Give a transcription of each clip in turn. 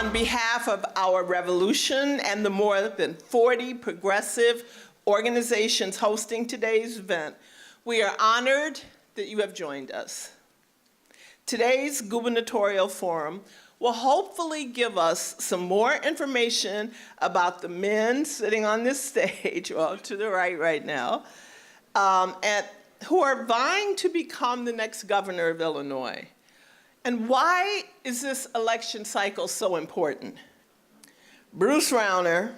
On behalf of our revolution and the more than 40 progressive organizations hosting today's event, we are honored that you have joined us. Today's gubernatorial forum will hopefully give us some more information about the men sitting on this stage, well, to the right now, and who are vying to become the next governor of Illinois. And why is this election cycle so important? Bruce Rauner,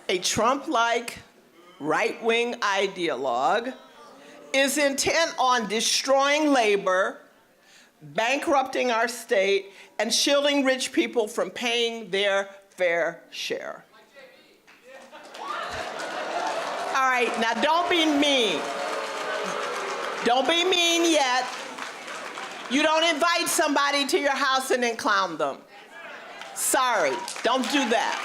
a Trump-like right-wing ideologue, is intent on destroying labor, bankrupting our state, and shielding rich people from paying their fair share. All right, now don't be mean. Don't be mean yet. You don't invite somebody to your house and then clown them. Sorry, don't do that.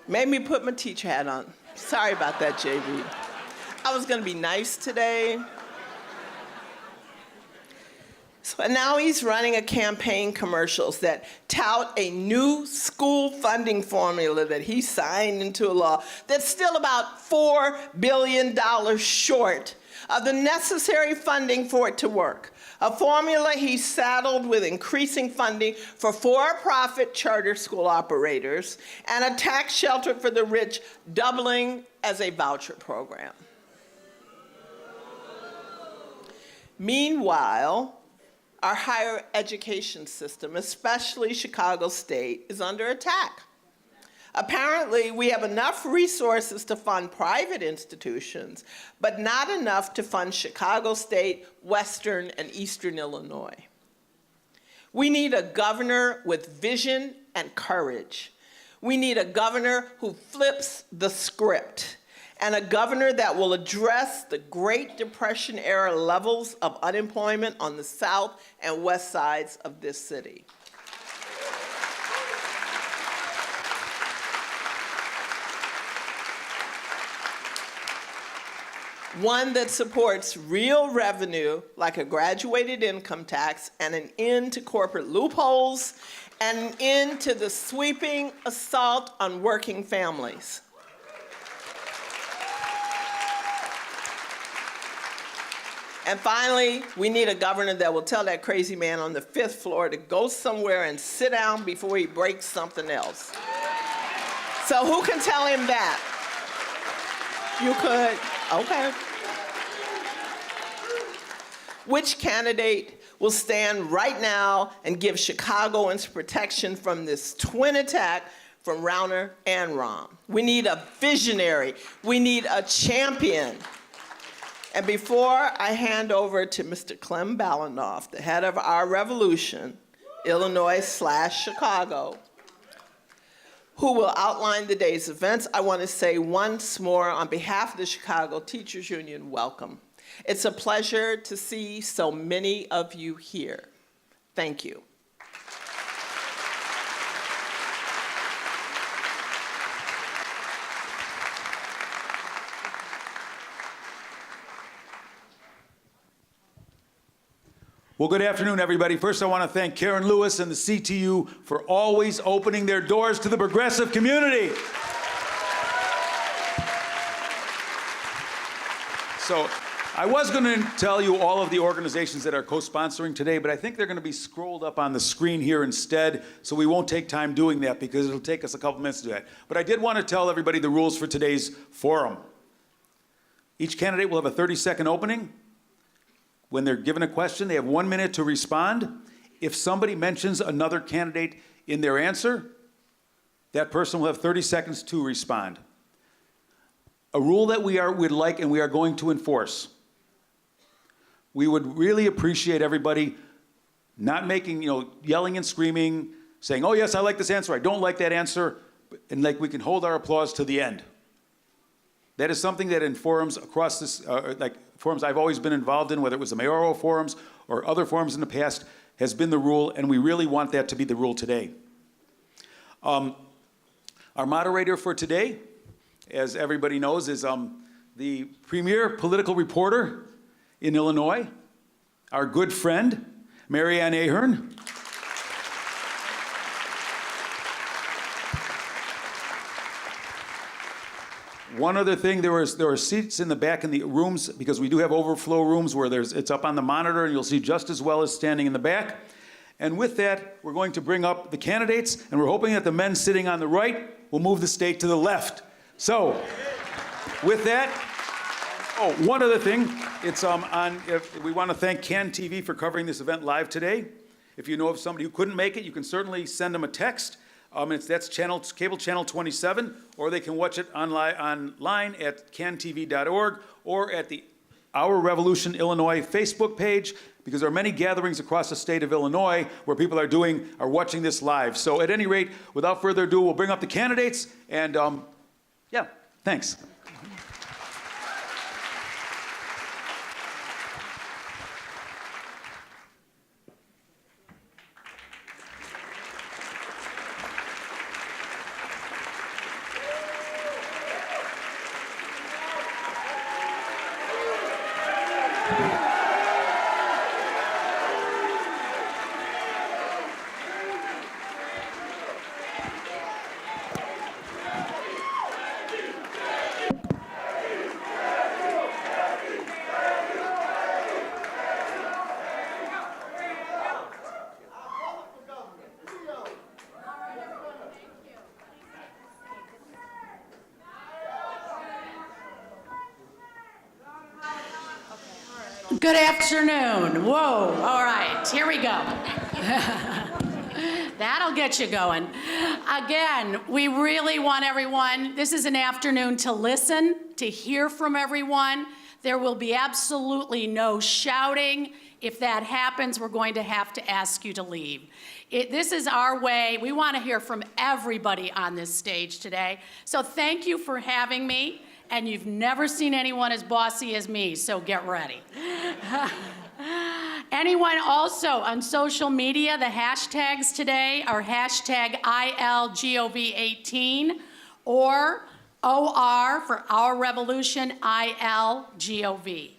Made me put my teacher hat on. Sorry about that, JB. I was gonna be nice today. So now he's running a campaign commercials that tout a new school funding formula that he signed into law that's still about $4 billion short of the necessary funding for it to work. A formula he saddled with increasing funding for for-profit charter school operators and a tax shelter for the rich, doubling as a voucher program. Meanwhile, our higher education system, especially Chicago State, is under attack. Apparently, we have enough resources to fund private institutions, but not enough to fund Chicago State, Western, and Eastern Illinois. We need a governor with vision and courage. We need a governor who flips the script, and a governor that will address the Great Depression era levels of unemployment on the south and west sides of this city. One that supports real revenue like a graduated income tax and an end to corporate loopholes and an end to the sweeping assault on working families. And finally, we need a governor that will tell that crazy man on the 5th floor to go somewhere and sit down before he breaks something else. So who can tell him that? You could? Okay. Which candidate will stand right now and give Chicagoans protection from this twin attack from Rauner and Rahm? We need a visionary. We need a champion. And before I hand over to Mr. Clem Balanoff, the head of our revolution, Illinois/Chicago, who will outline the day's events, I want to say once more on behalf of the Chicago Teachers Union, welcome. It's a pleasure to see so many of you here. Thank you. Well, good afternoon, everybody. First, I want to thank Karen Lewis and the CTU for always opening their doors to the progressive community. So, I was going to tell you all of the organizations that are co-sponsoring today, but I think they're going to be scrolled up on the screen here instead, so we won't take time doing that because it'll take us a couple minutes to do that. But I did want to tell everybody the rules for today's forum. Each candidate will have a 30-second opening. When they're given a question, they have 1 minute to respond. If somebody mentions another candidate in their answer, that person will have 30 seconds to respond. A rule that we'd like and we are going to enforce. We would really appreciate everybody not making, yelling and screaming, saying, oh yes, I like this answer, I don't like that answer, and like we can hold our applause to the end. That is something that in forums across this, forums I've always been involved in, whether it was the mayoral forums or other forums in the past, has been the rule, and we really want that to be the rule today. Our moderator for today, as everybody knows, is the premier political reporter in Illinois, our good friend, Mary Ann Ahern. One other thing, there are seats in the back in the rooms, because we do have overflow rooms where it's up on the monitor, and you'll see just as well as standing in the back. And with that, we're going to bring up the candidates, and we're hoping that the men sitting on the right will move the state to the left. So, with that, oh, one other thing, it's we want to thank CAN TV for covering this event live today. If you know of somebody who couldn't make it, you can certainly send them a text. That's cable channel 27, or they can watch it online at cantv.org or at the Our Revolution Illinois Facebook page, because there are many gatherings across the state of Illinois where people are watching this live. So at any rate, without further ado, we'll bring up the candidates, and yeah, thanks. Good afternoon. Whoa, all right, here we go. That'll get you going. Again, we really want everyone, this is an afternoon to listen, to hear from everyone. There will be absolutely no shouting. If that happens, we're going to have to ask you to leave. This is our way. We want to hear from everybody on this stage today. So thank you for having me. And you've never seen anyone as bossy as me, so get ready. Anyone also on social media, the hashtags today are hashtag ILGOV18 or OR for Our Revolution, ILGOV.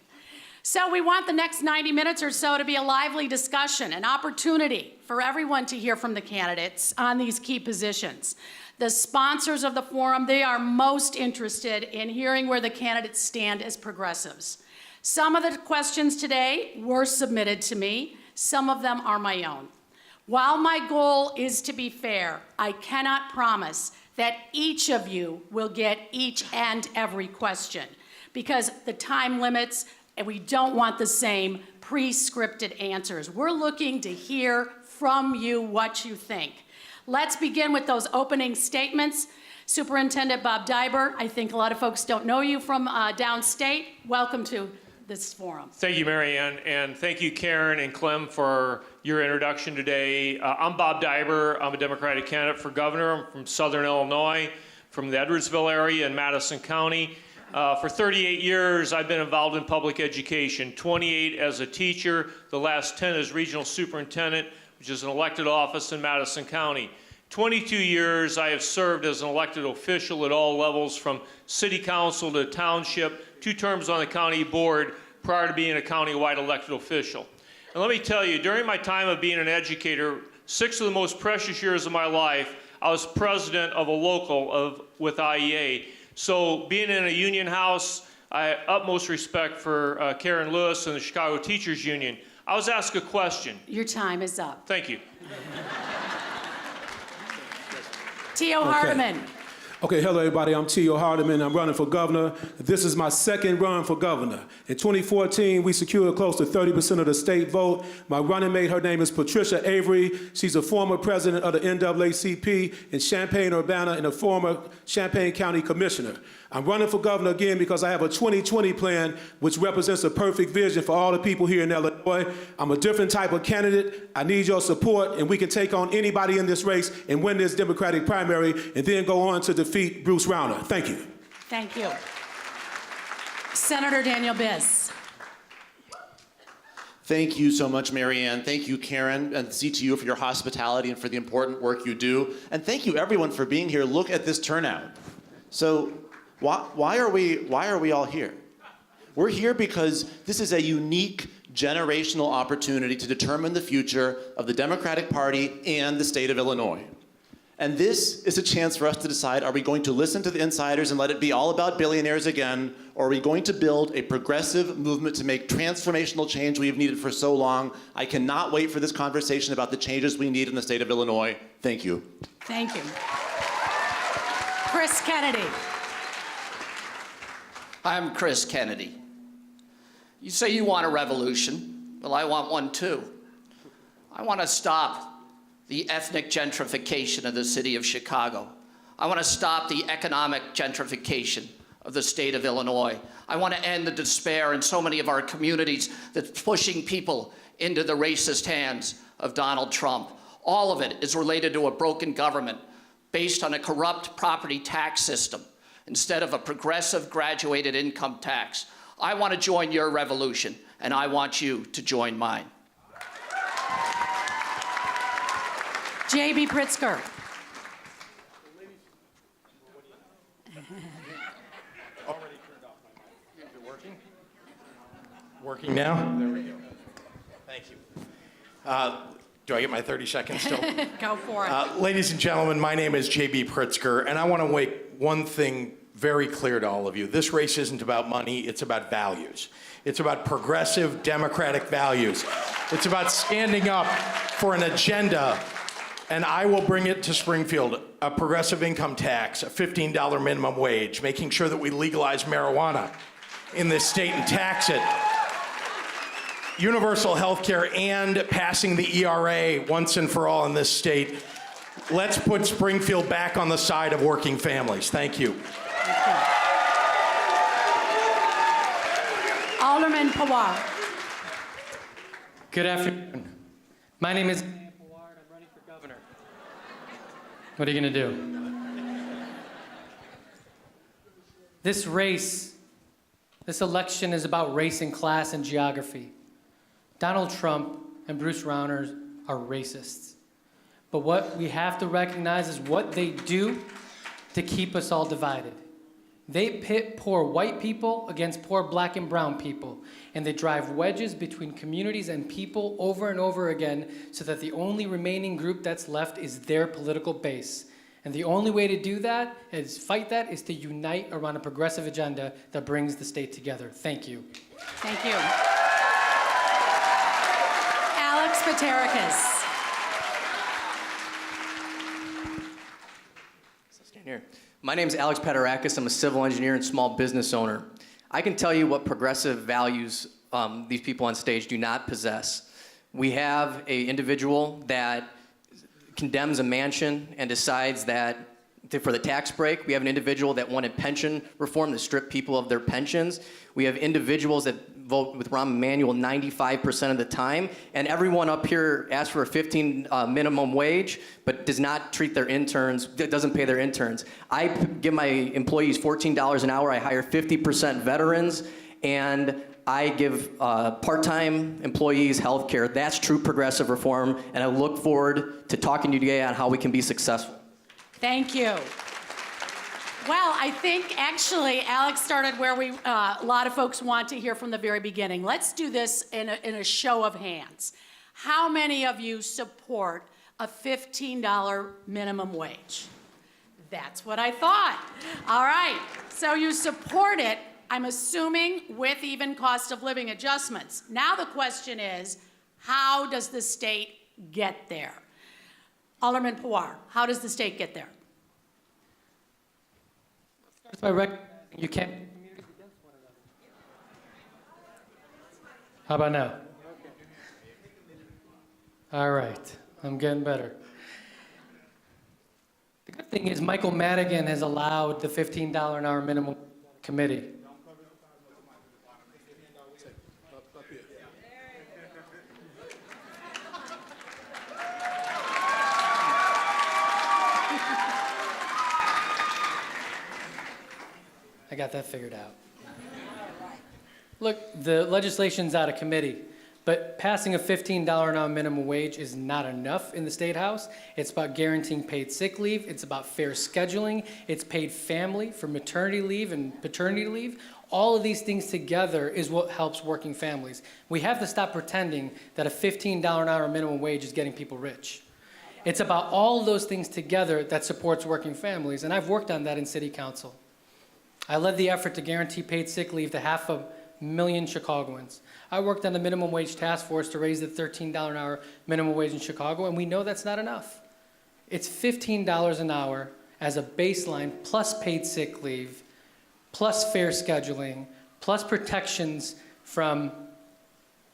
So we want the next 90 minutes or so to be a lively discussion, an opportunity for everyone to hear from the candidates on these key positions. The sponsors of the forum, they are most interested in hearing where the candidates stand as progressives. Some of the questions today were submitted to me. Some of them are my own. While my goal is to be fair, I cannot promise that each of you will get each and every question, because the time limits, and we don't want the same pre-scripted answers. We're looking to hear from you what you think. Let's begin with those opening statements. Superintendent Bob Diber, I think a lot of folks don't know you from downstate. Welcome to this forum. Thank you, Mary Ann, and thank you, Karen and Clem, for your introduction today. I'm Bob Diber. I'm a Democratic candidate for governor. I'm from Southern Illinois, from the Edwardsville area in Madison County. For 38 years, I've been involved in public education, 28 as a teacher, the last 10 as regional superintendent, which is an elected office in Madison County. 22 years I have served as an elected official at all levels, from city council to township, 2 terms on the county board prior to being a county-wide elected official. And let me tell you, during my time of being an educator, 6 of the most precious years of my life, I was president of a local with IEA. So being in a union house, I have utmost respect for Karen Lewis and the Chicago Teachers Union. I was asked a question. Your time is up. Thank you. T.O. Hardeman. Okay, hello everybody, I'm T.O. Hardeman. I'm running for governor. This is my second run for governor. In 2014, we secured close to 30% of the state vote. My running mate, her name is Patricia Avery. She's a former president of the NAACP in Champaign-Urbana and a former Champaign County commissioner. I'm running for governor again because I have a 2020 plan which represents a perfect vision for all the people here in Illinois. I'm a different type of candidate. I need your support, and we can take on anybody in this race and win this Democratic primary and then go on to defeat Bruce Rauner. Thank you. Thank you. Senator Daniel Biss. Thank you so much, Marianne. Thank you, Karen and CTU, for your hospitality and for the important work you do. And thank you, everyone, for being here. Look at this turnout. So why are we all here? We're here because this is a unique generational opportunity to determine the future of the Democratic Party and the state of Illinois. And this is a chance for us to decide, are we going to listen to the insiders and let it be all about billionaires again, or are we going to build a progressive movement to make transformational change we've needed for so long? I cannot wait for this conversation about the changes we need in the state of Illinois. Thank you. Thank you. Chris Kennedy. I'm Chris Kennedy. You say you want a revolution. Well, I want one too. I want to stop the ethnic gentrification of the city of Chicago. I want to stop the economic gentrification of the state of Illinois. I want to end the despair in so many of our communities that's pushing people into the racist hands of Donald Trump. All of it is related to a broken government based on a corrupt property tax system instead of a progressive graduated income tax. I want to join your revolution, and I want you to join mine. J.B. Pritzker. Working now? There we go. Thank you. Do I get my 30 seconds still? Go for it. Ladies and gentlemen, my name is J.B. Pritzker, and I want to make one thing very clear to all of you. This race isn't about money, it's about values. It's about progressive democratic values. It's about standing up for an agenda, and I will bring it to Springfield, a progressive income tax, a $15 minimum wage, making sure that we legalize marijuana in this state and tax it, universal health care, and passing the ERA once and for all in this state. Let's put Springfield back on the side of working families. Thank you. Alderman Pawar. Good afternoon. My name is Pawar, and I'm running for governor. What are you going to do? This race, this election is about race and class and geography. Donald Trump and Bruce Rauner are racists. But what we have to recognize is what they do to keep us all divided. They pit poor white people against poor black and brown people, and they drive wedges between communities and people over and over again so that the only remaining group that's left is their political base. And the only way to do that, fight that, is to unite around a progressive agenda that brings the state together. Thank you. Thank you. Alex Patericus. Stand here. My name is Alex Paterakis. I'm a civil engineer and small business owner. I can tell you what progressive values these people on stage do not possess. We have an individual that condemns a mansion and decides that for the tax break. We have an individual that wanted pension reform to strip people of their pensions. We have individuals that vote with Rahm Emanuel 95% of the time, and everyone up here asks for a 15 minimum wage, but does not treat their interns, doesn't pay their interns. I give my employees $14 an hour. I hire 50% veterans, and I give part-time employees health care. That's true progressive reform, and I look forward to talking to you today on how we can be successful. Thank you. Well, I think actually Alex started where a lot of folks want to hear from the very beginning. Let's do this in a show of hands. How many of you support a $15 minimum wage? That's what I thought. All right, so you support it, I'm assuming, with even cost of living adjustments. Now the question is, how does the state get there? Alderman Pawar, how does the state get there? Starts by recognizing you can't put communities against one another. How about now? All right, I'm getting better. The good thing is Michael Madigan has allowed the $15 an hour minimum committee. I got that figured out. Look, the legislation's out of committee, But passing a $15 an hour minimum wage is not enough in the State House. It's about guaranteeing paid sick leave. It's about fair scheduling. It's paid family for maternity leave and paternity leave. All of these things together is what helps working families. We have to stop pretending that a $15 an hour minimum wage is getting people rich. It's about all of those things together that supports working families, and I've worked on that in City Council. I led the effort to guarantee paid sick leave to 500,000 Chicagoans. I worked on the minimum wage task force to raise the $13 an hour minimum wage in Chicago, and we know that's not enough. It's $15 an hour as a baseline, plus paid sick leave, plus fair scheduling, plus protections from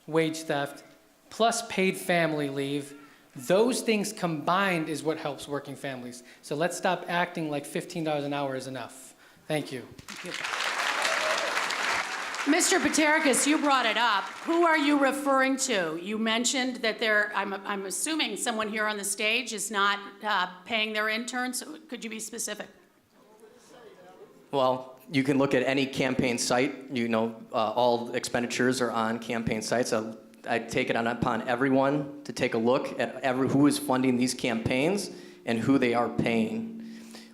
wage theft, plus paid family leave. Those things combined is what helps working families. So let's stop acting like $15 an hour is enough. Thank you. Mr. Paterkas, you brought it up. Who are you referring to? You mentioned that I'm assuming someone here on the stage is not paying their interns. Could you be specific? Well, you can look at any campaign site. You know, all expenditures are on campaign sites. I take it upon everyone to take a look at who is funding these campaigns and who they are paying.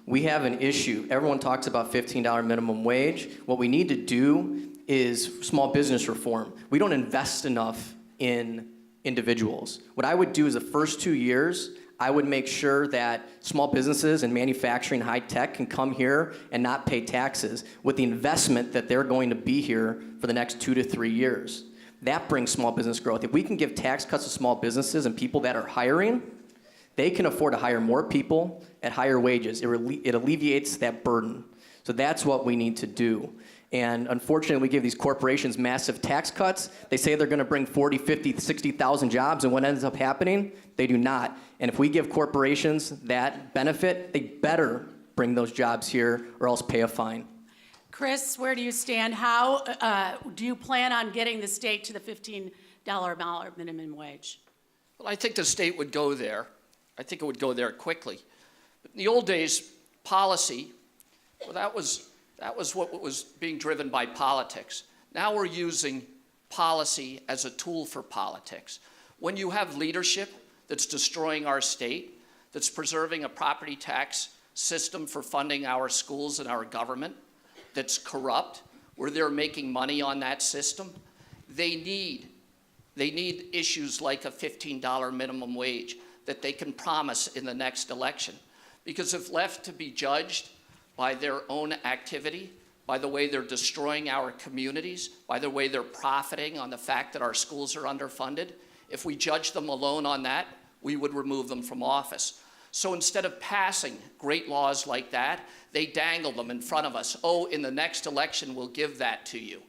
We have an issue. Everyone talks about $15 minimum wage. What we need to do is small business reform. We don't invest enough in individuals. What I would do is the first 2 years, I would make sure that small businesses and manufacturing high tech can come here and not pay taxes with the investment that they're going to be here for the next 2 to 3 years. That brings small business growth. If we can give tax cuts to small businesses and people that are hiring, they can afford to hire more people at higher wages. It alleviates that burden. So that's what we need to do. And unfortunately, we give these corporations massive tax cuts. They say they're going to bring 40, 50, 60,000 jobs, and what ends up happening? They do not. And if we give corporations that benefit, they better bring those jobs here or else pay a fine. Chris, where do you stand? How do you plan on getting the state to the $15 an hour minimum wage? Well, I think the state would go there. I think it would go there quickly. But in the old days, policy, well, that was what was being driven by politics. Now we're using policy as a tool for politics. When you have leadership that's destroying our state, that's preserving a property tax system for funding our schools and our government, that's corrupt, where they're making money on that system, they need issues like a $15 minimum wage that they can promise in the next election. Because if left to be judged by their own activity, by the way they're destroying our communities, by the way they're profiting on the fact that our schools are underfunded, if we judge them alone on that, we would remove them from office. So instead of passing great laws like that, they dangle them in front of us. Oh, in the next election, we'll give that to you.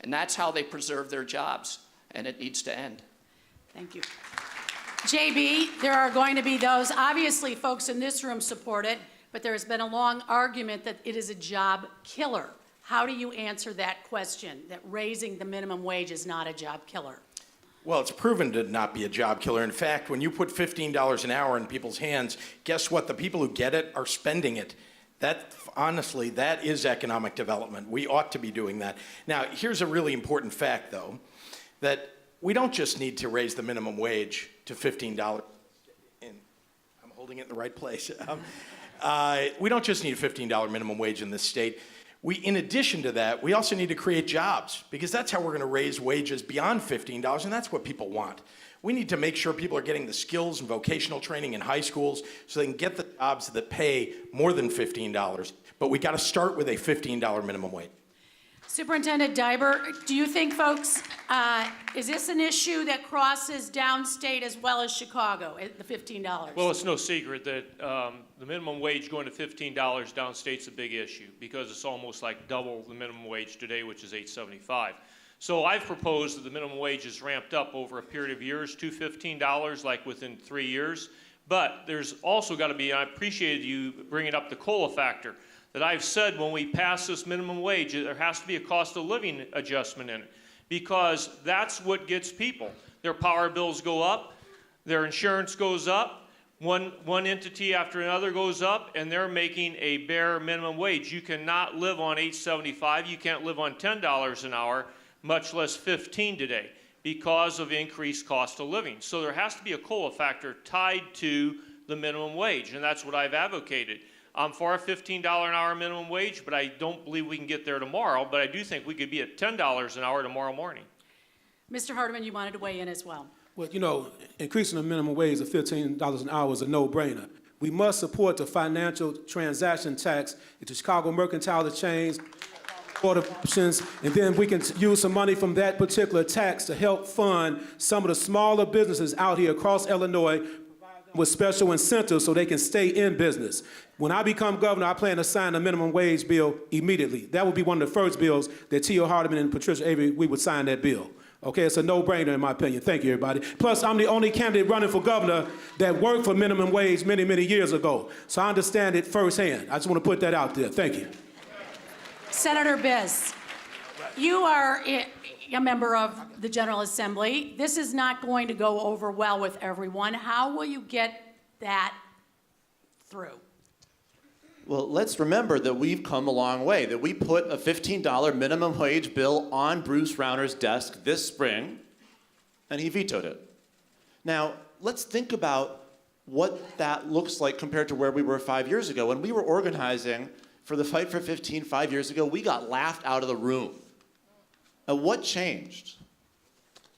And that's how they preserve their jobs, and it needs to end. Thank you. JB, there are going to be those, obviously folks in this room support it, but there has been a long argument that it is a job killer. How do you answer that question, that raising the minimum wage is not a job killer? Well, it's proven to not be a job killer. In fact, when you put $15 an hour in people's hands, guess what? The people who get it are spending it. Honestly, that is economic development. We ought to be doing that. Now, here's a really important fact, though, that we don't just need to raise the minimum wage to $15. I'm holding it in the right place. We don't just need a $15 minimum wage in this state. In addition to that, we also need to create jobs, because that's how we're going to raise wages beyond $15, and that's what people want. We need to make sure people are getting the skills and vocational training in high schools so they can get the jobs that pay more than $15. But we got to start with a $15 minimum wage. Superintendent Diber, do you think, folks, is this an issue that crosses downstate as well as Chicago, the $15? Well, it's no secret that the minimum wage going to $15 downstate's a big issue, because it's almost like double the minimum wage today, which is $8.75. So I've proposed that the minimum wage is ramped up over a period of years to $15, like within 3 years. But there's also got to be, and I appreciated you bringing up the COLA factor, that I've said when we pass this minimum wage, there has to be a cost of living adjustment in it, because that's what gets people. Their power bills go up, their insurance goes up, one entity after another goes up, and they're making a bare minimum wage. You cannot live on $8.75, you can't live on $10 an hour, much less $15 today. because of increased cost of living. So there has to be a COLA factor tied to the minimum wage, and that's what I've advocated. I'm for a $15 an hour minimum wage, but I don't believe we can get there tomorrow, but I do think we could be at $10 an hour tomorrow morning. Mr. Hardeman, you wanted to weigh in as well. Well, you know, increasing the minimum wage to $15 an hour is a no-brainer. We must support the financial transaction tax at the Chicago Mercantile Exchange, Board of Options, and then we can use some money from that particular tax to help fund some of the smaller businesses out here across Illinois with special incentives so they can stay in business. When I become governor, I plan to sign a minimum wage bill immediately. That would be one of the first bills that T.O. Hardeman and Patricia Avery, we would sign that bill. Okay, it's a no-brainer in my opinion. Thank you, everybody. Plus, I'm the only candidate running for governor that worked for minimum wage many, many years ago. So I understand it firsthand. I just want to put that out there. Thank you. Senator Biss, you are a member of the General Assembly. This is not going to go over well with everyone. How will you get that through? Well, let's remember that we've come a long way, that we put a $15 minimum wage bill on Bruce Rauner's desk this spring, and he vetoed it. Now, let's think about what that looks like compared to where we were 5 years ago. When we were organizing for the Fight for 15 5 years ago, we got laughed out of the room. And what changed?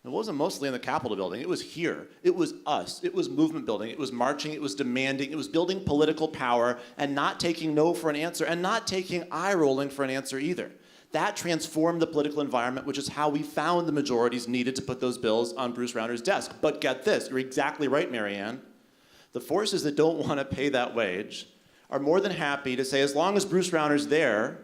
It wasn't mostly in the Capitol building. It was here. It was us. It was movement building. It was marching. It was demanding. It was building political power and not taking no for an answer and not taking eye rolling for an answer either. That transformed the political environment, which is how we found the majorities needed to put those bills on Bruce Rauner's desk. But get this, you're exactly right, Marianne. The forces that don't want to pay that wage are more than happy to say, as long as Bruce Rauner's there,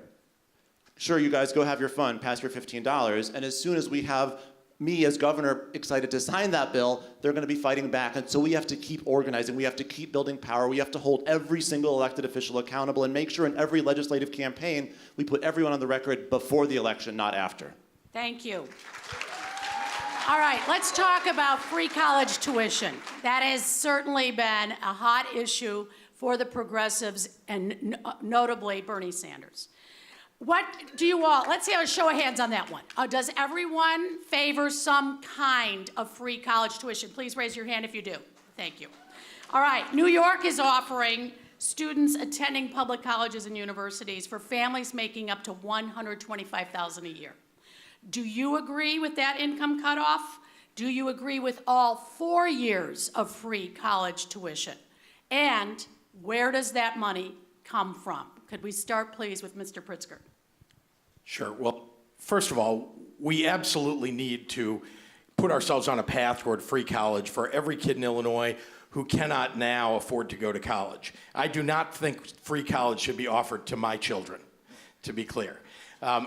sure, you guys go have your fun, pass your $15, and as soon as we have me as governor excited to sign that bill, they're going to be fighting back. And so we have to keep organizing. We have to keep building power. We have to hold every single elected official accountable and make sure in every legislative campaign we put everyone on the record before the election, not after. Thank you. All right, let's talk about free college tuition. That has certainly been a hot issue for the progressives and notably Bernie Sanders. What do you all, let's see a show of hands on that one. Does everyone favor some kind of free college tuition? Please raise your hand if you do. Thank you. All right, New York is offering students attending public colleges and universities for families making up to $125,000 a year. Do you agree with that income cutoff? Do you agree with all 4 years of free college tuition? And where does that money come from? Could we start, please, with Mr. Pritzker? Sure. Well, first of all, we absolutely need to put ourselves on a path toward free college for every kid in Illinois who cannot now afford to go to college. I do not think free college should be offered to my children, to be clear.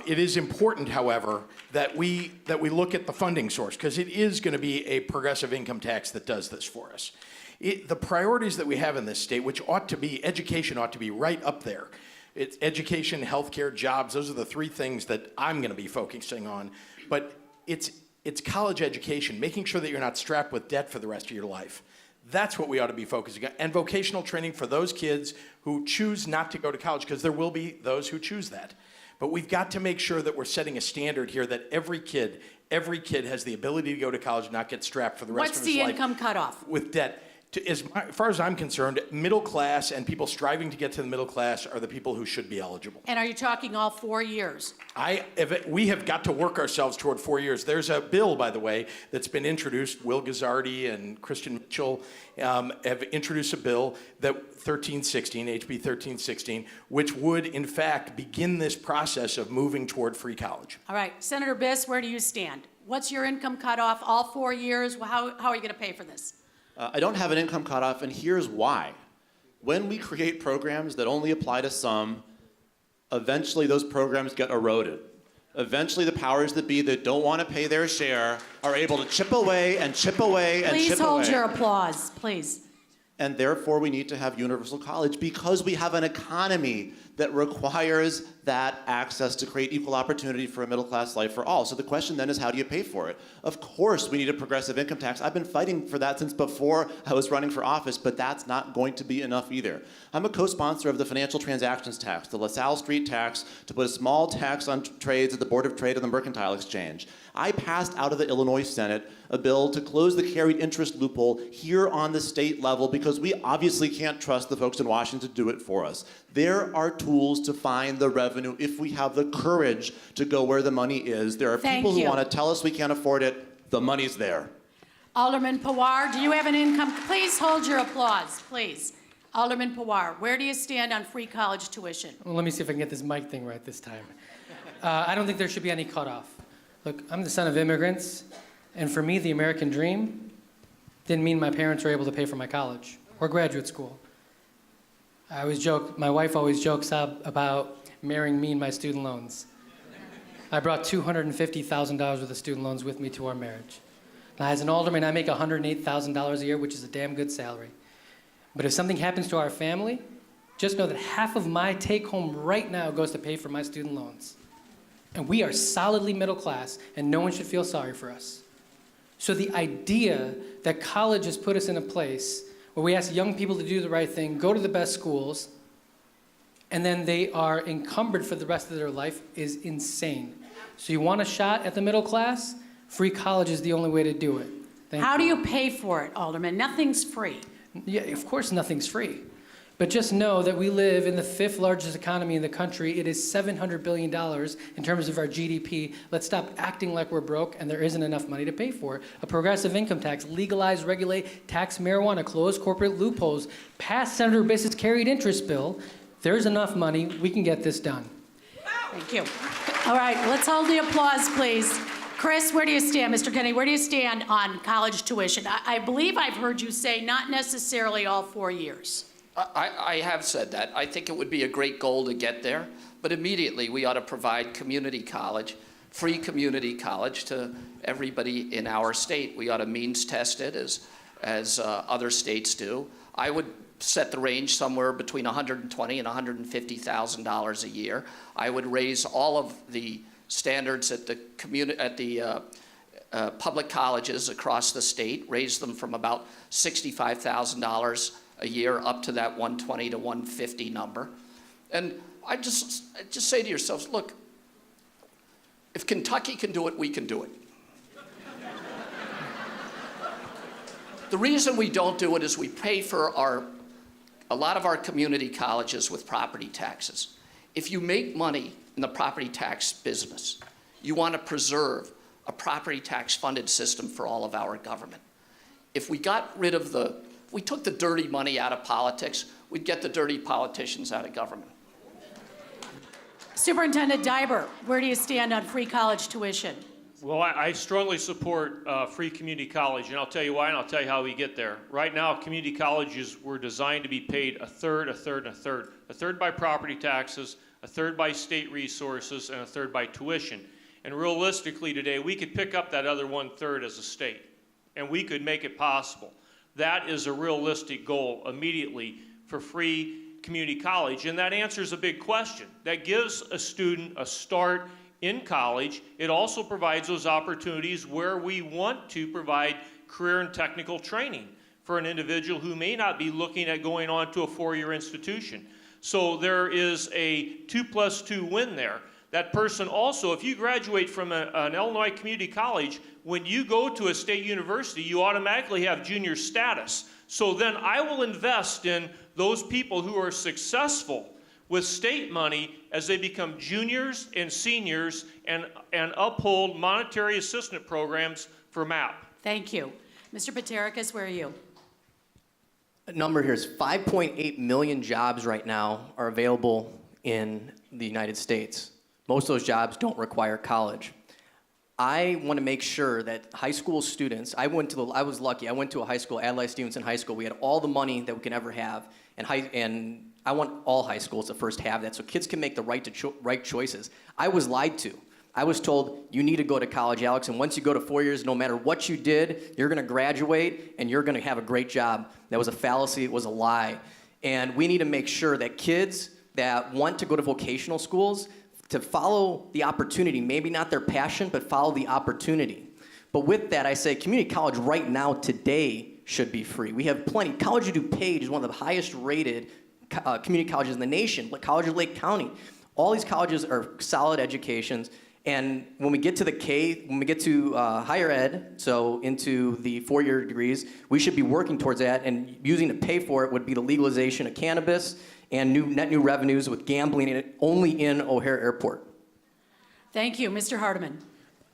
It is important, however, that we look at the funding source, because it is going to be a progressive income tax that does this for us. The priorities that we have in this state, which ought to be, education ought to be right up there. It's education, healthcare, jobs. Those are the three things that I'm going to be focusing on. But it's college education, making sure that you're not strapped with debt for the rest of your life. That's what we ought to be focusing on. And vocational training for those kids who choose not to go to college, because there will be those who choose that. But we've got to make sure that we're setting a standard here that every kid has the ability to go to college and not get strapped for the rest of his life. What's the income cutoff? With debt. As far as I'm concerned, middle class and people striving to get to the middle class are the people who should be eligible. And are you talking all 4 years? We have got to work ourselves toward 4 years. There's a bill, by the way, that's been introduced. Will Guzzardi and Christian Mitchell have introduced a bill that HB 1316, which would, in fact, begin this process of moving toward free college. All right, Senator Biss, where do you stand? What's your income cutoff? All 4 years? How are you going to pay for this? I don't have an income cutoff, and here's why. When we create programs that only apply to some, eventually those programs get eroded. Eventually the powers that be that don't want to pay their share are able to chip away and chip away and chip away. Please hold your applause, please. and therefore we need to have universal college because we have an economy that requires that access to create equal opportunity for a middle-class life for all. So the question then is, how do you pay for it? Of course we need a progressive income tax. I've been fighting for that since before I was running for office, but that's not going to be enough either. I'm a co-sponsor of the financial transactions tax, the LaSalle Street tax, to put a small tax on trades at the Board of Trade and the Mercantile Exchange. I passed out of the Illinois Senate a bill to close the carried interest loophole here on the state level because we obviously can't trust the folks in Washington to do it for us. There are tools to find the revenue if we have the courage to go where the money is. There are people who want to tell us we can't afford it. The money's there. Alderman Pawar, do you have an income? Please hold your applause, please. Alderman Pawar, where do you stand on free college tuition? Well, let me see if I can get this mic thing right this time. I don't think there should be any cutoff. Look, I'm the son of immigrants, and for me, the American dream didn't mean my parents were able to pay for my college or graduate school. I always joke, my wife always jokes about marrying me and my student loans. I brought $250,000 worth of student loans with me to our marriage. Now, as an alderman, I make $108,000 a year, which is a damn good salary. But if something happens to our family, just know that half of my take-home right now goes to pay for my student loans. And we are solidly middle class, and no one should feel sorry for us. So the idea that college has put us in a place where we ask young people to do the right thing, go to the best schools, and then they are encumbered for the rest of their life is insane. So you want a shot at the middle class? Free college is the only way to do it. How do you pay for it, Alderman? Nothing's free. Yeah, of course nothing's free. But just know that we live in the 5th largest economy in the country. It is $700 billion in terms of our GDP. Let's stop acting like we're broke and there isn't enough money to pay for it. A progressive income tax, legalize, regulate, tax marijuana, close corporate loopholes, pass Senator Bissett's carried interest bill. There's enough money. We can get this done. Thank you. All right, let's hold the applause, please. Chris, where do you stand? Mr. Kennedy, where do you stand on college tuition? I believe I've heard you say not necessarily all 4 years. I have said that. I think it would be a great goal to get there, but immediately we ought to provide community college, free community college to everybody in our state. We ought to means test it as other states do. I would set the range somewhere between $120,000 and $150,000 a year. I would raise all of the standards at the public colleges across the state, raise them from about $65,000 a year up to that $120,000 to $150,000 number. And I just say to yourselves, look, if Kentucky can do it, we can do it. The reason we don't do it is we pay for a lot of our community colleges with property taxes. If you make money in the property tax business, you want to preserve a property tax funded system for all of our government. If we got rid of if we took the dirty money out of politics, we'd get the dirty politicians out of government. Superintendent Diber, where do you stand on free college tuition? Well, I strongly support free community college, and I'll tell you why, and I'll tell you how we get there. Right now, community colleges were designed to be paid a third, a third, and a third. A third by property taxes, a third by state resources, and a third by tuition. And realistically today, we could pick up that other 1/3 as a state, and we could make it possible. That is a realistic goal immediately for free community college, and that answers a big question. That gives a student a start in college. It also provides those opportunities where we want to provide career and technical training for an individual who may not be looking at going on to a 4-year institution. So there is a 2+2 win there. That person also, if you graduate from an Illinois community college, when you go to a state university, you automatically have junior status. So then I will invest in those people who are successful with state money as they become juniors and seniors and uphold monetary assistance programs for MAP. Thank you. Mr. Patericus, where are you? A number here is 5.8 million jobs right now are available in the United States. Most of those jobs don't require college. I want to make sure that high school students, I was lucky, I went to a high school, Adlai Stevenson High School. We had all the money that we can ever have, and I want all high schools to first have that so kids can make the right choices. I was lied to. I was told, you need to go to college, Alex, and once you go to 4 years, no matter what you did, you're gonna graduate and you're gonna have a great job. That was a fallacy, it was a lie. And we need to make sure that kids that want to go to vocational schools, to follow the opportunity, maybe not their passion, but follow the opportunity. But with that, I say community college right now, today, should be free. We have plenty. College of DuPage is one of the highest rated community colleges in the nation, like College of Lake County. All these colleges are solid educations. And when we get to when we get to higher ed, so into the 4-year degrees, we should be working towards that, and using to pay for it would be the legalization of cannabis and net new revenues with gambling only in O'Hare Airport. Thank you. Mr. Hardiman.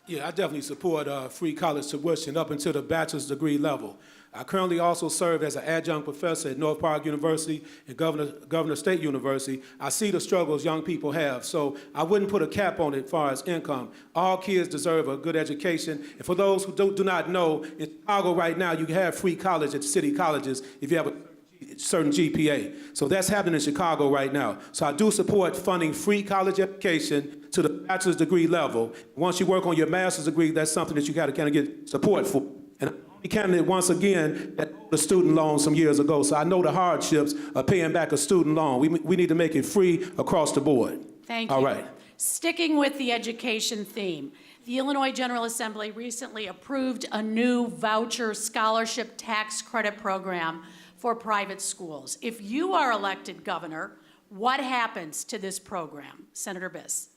Yeah, I definitely support free college tuition up until the bachelor's degree level. I currently also serve as an adjunct professor at North Park University and Governor State University. I see the struggles young people have, so I wouldn't put a cap on it as far as income. All kids deserve a good education. And for those who do not know, in Chicago right now, you can have free college at city colleges if you have a certain GPA. So that's happening in Chicago right now. So I do support funding free college education to the bachelor's degree level. Once you work on your master's degree, that's something that you got to kind of get support for. And I'm a candidate once again that the student loan some years ago, so I know the hardships of paying back a student loan. We need to make it free across the board. Thank you. All right. Sticking with the education theme, the Illinois General Assembly recently approved a new voucher scholarship tax credit program for private schools. If you are elected governor, what happens to this program? Senator Biss.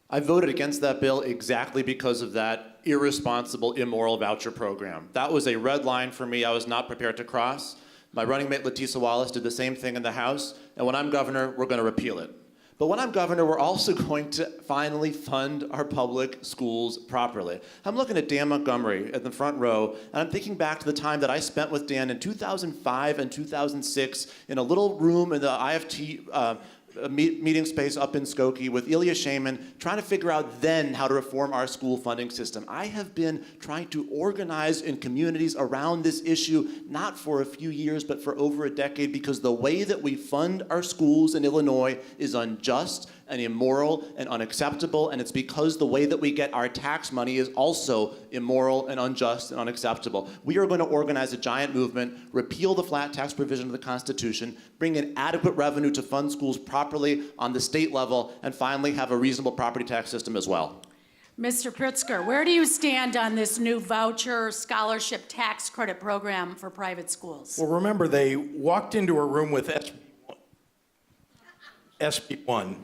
I voted against that bill exactly because of that irresponsible, immoral voucher program. That was a red line for me I was not prepared to cross. My running mate, Leticia Wallace, did the same thing in the House, and when I'm governor, we're going to repeal it. But when I'm governor, we're also going to finally fund our public schools properly. I'm looking at Dan Montgomery at the front row, and I'm thinking back to the time that I spent with Dan in 2005 and 2006 in a little room in the IFT meeting space up in Skokie with Ilya Shaman, trying to figure out then how to reform our school funding system. I have been trying to organize in communities around this issue, not for a few years, but for over a decade, because the way that we fund our schools in Illinois is unjust and immoral and unacceptable, and it's because the way that we get our tax money is also immoral and unjust and unacceptable. We are going to organize a giant movement, repeal the flat tax provision of the Constitution, bring in adequate revenue to fund schools properly on the state level, and finally have a reasonable property tax system as well. Mr. Pritzker, where do you stand on this new voucher scholarship tax credit program for private schools? Well, remember, they walked into a room with SB1.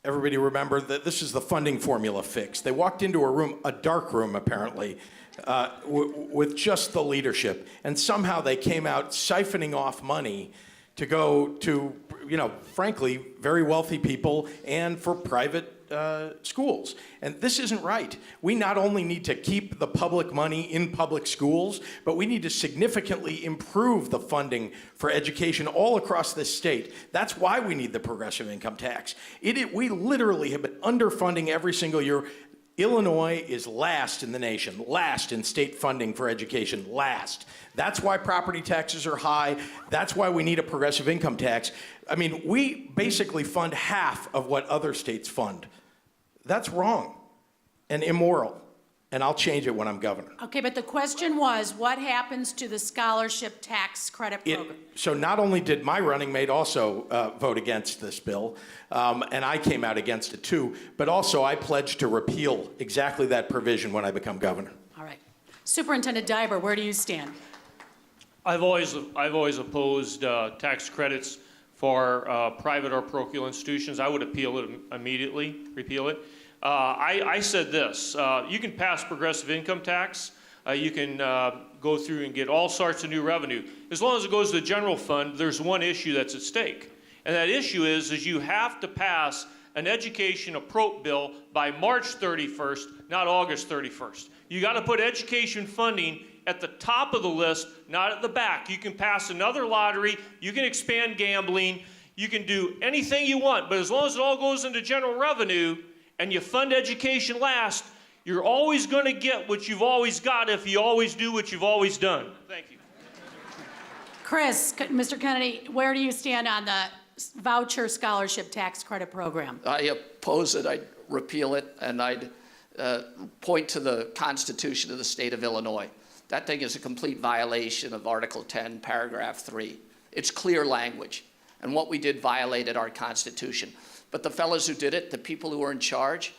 Everybody remember that this is the funding formula fix. They walked into a room, a dark room apparently, with just the leadership, and somehow they came out siphoning off money to go to, frankly, very wealthy people and for private schools. And this isn't right. We not only need to keep the public money in public schools, but we need to significantly improve the funding for education all across this state. That's why we need the progressive income tax. We literally have been underfunding every single year. Illinois is last in the nation, last in state funding for education, last. That's why property taxes are high. That's why we need a progressive income tax. I mean, we basically fund half of what other states fund. That's wrong and immoral, and I'll change it when I'm governor. Okay, but the question was, what happens to the scholarship tax credit program? So not only did my running mate also vote against this bill, and I came out against it too, but also I pledged to repeal exactly that provision when I become governor. All right. Superintendent Diber, where do you stand? I've always opposed tax credits for private or parochial institutions. I would appeal it immediately, repeal it. I said this, you can pass progressive income tax, you can go through and get all sorts of new revenue. As long as it goes to the general fund, there's one issue that's at stake. And that issue is you have to pass an education appropriate bill by March 31st, not August 31st. You got to put education funding at the top of the list, not at the back. You can pass another lottery, you can expand gambling, you can do anything you want, but as long as it all goes into general revenue and you fund education last, you're always going to get what you've always got if you always do what you've always done. Thank you. Chris, Mr. Kennedy, where do you stand on the voucher scholarship tax credit program. I oppose it. I'd repeal it, and I'd point to the Constitution of the state of Illinois. That thing is a complete violation of Article 10, Paragraph 3. It's clear language, and what we did violated our Constitution. But the fellows who did it, the people who were in charge,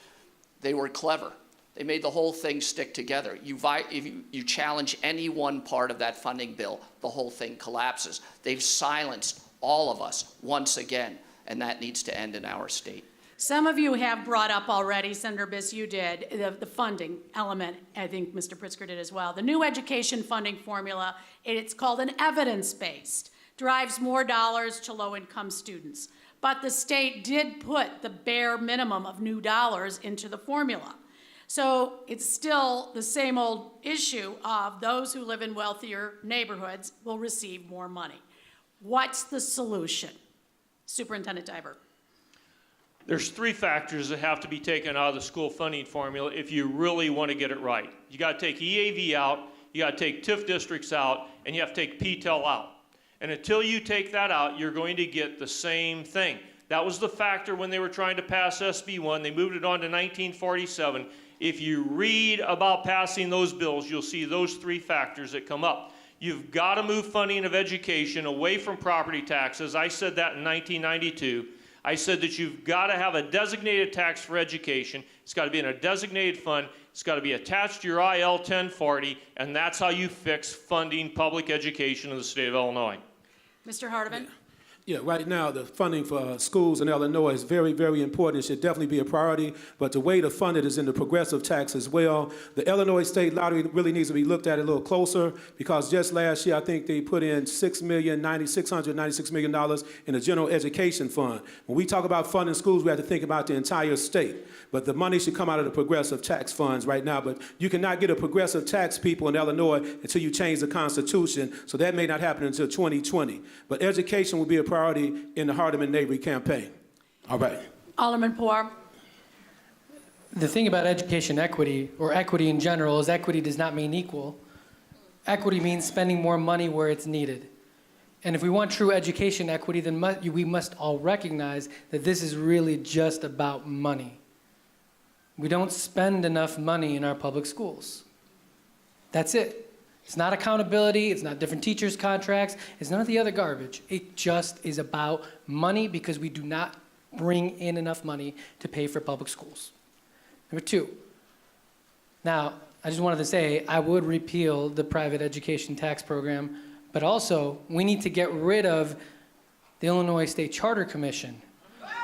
they were clever. They made the whole thing stick together. If you challenge any one part of that funding bill, the whole thing collapses. They've silenced all of us once again, and that needs to end in our state. Some of you have brought up already, Senator Biss, you did, the funding element. I think Mr. Pritzker did as well. The new education funding formula, it's called an evidence-based, drives more dollars to low-income students. But the state did put the bare minimum of new dollars into the formula. So it's still the same old issue of those who live in wealthier neighborhoods will receive more money. What's the solution? Superintendent Diber. There's three factors that have to be taken out of the school funding formula if you really want to get it right. You got to take EAV out, you got to take TIF districts out, and you have to take PTEL out. And until you take that out, you're going to get the same thing. That was the factor when they were trying to pass SB 1. They moved it on to 1947. If you read about passing those bills, you'll see those three factors that come up. You've got to move funding of education away from property taxes. I said that in 1992. I said that you've got to have a designated tax for education. It's got to be in a designated fund. It's got to be attached to your IL 1040, and that's how you fix funding public education in the state of Illinois. Mr. Hardeman? Yeah, right now, the funding for schools in Illinois is very, very important. It should definitely be a priority, but the way to fund it is in the progressive tax as well. The Illinois State Lottery really needs to be looked at a little closer because just last year, I think they put in $696 million in the general education fund. When we talk about funding schools, we have to think about the entire state, but the money should come out of the progressive tax funds right now, but you cannot get a progressive tax, people in Illinois, until you change the Constitution, so that may not happen until 2020. But education will be a priority in the Hardeman-Navy campaign. All right. Alderman Poor. The thing about education equity, or equity in general, is equity does not mean equal. Equity means spending more money where it's needed. And if we want true education equity, then we must all recognize that this is really just about money. We don't spend enough money in our public schools. That's it. It's not accountability, it's not different teachers' contracts, it's none of the other garbage. It just is about money because we do not bring in enough money to pay for public schools. Number two, now, I just wanted to say I would repeal the private education tax program, but also we need to get rid of the Illinois State Charter Commission,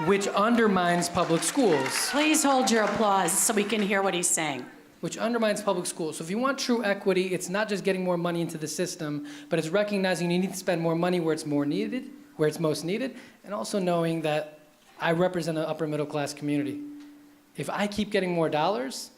which undermines public schools. Please hold your applause so we can hear what he's saying. Which undermines public schools. So if you want true equity, it's not just getting more money into the system, but it's recognizing you need to spend more money where it's more needed, where it's most needed, and also knowing that I represent an upper middle class community. If I keep getting more dollars,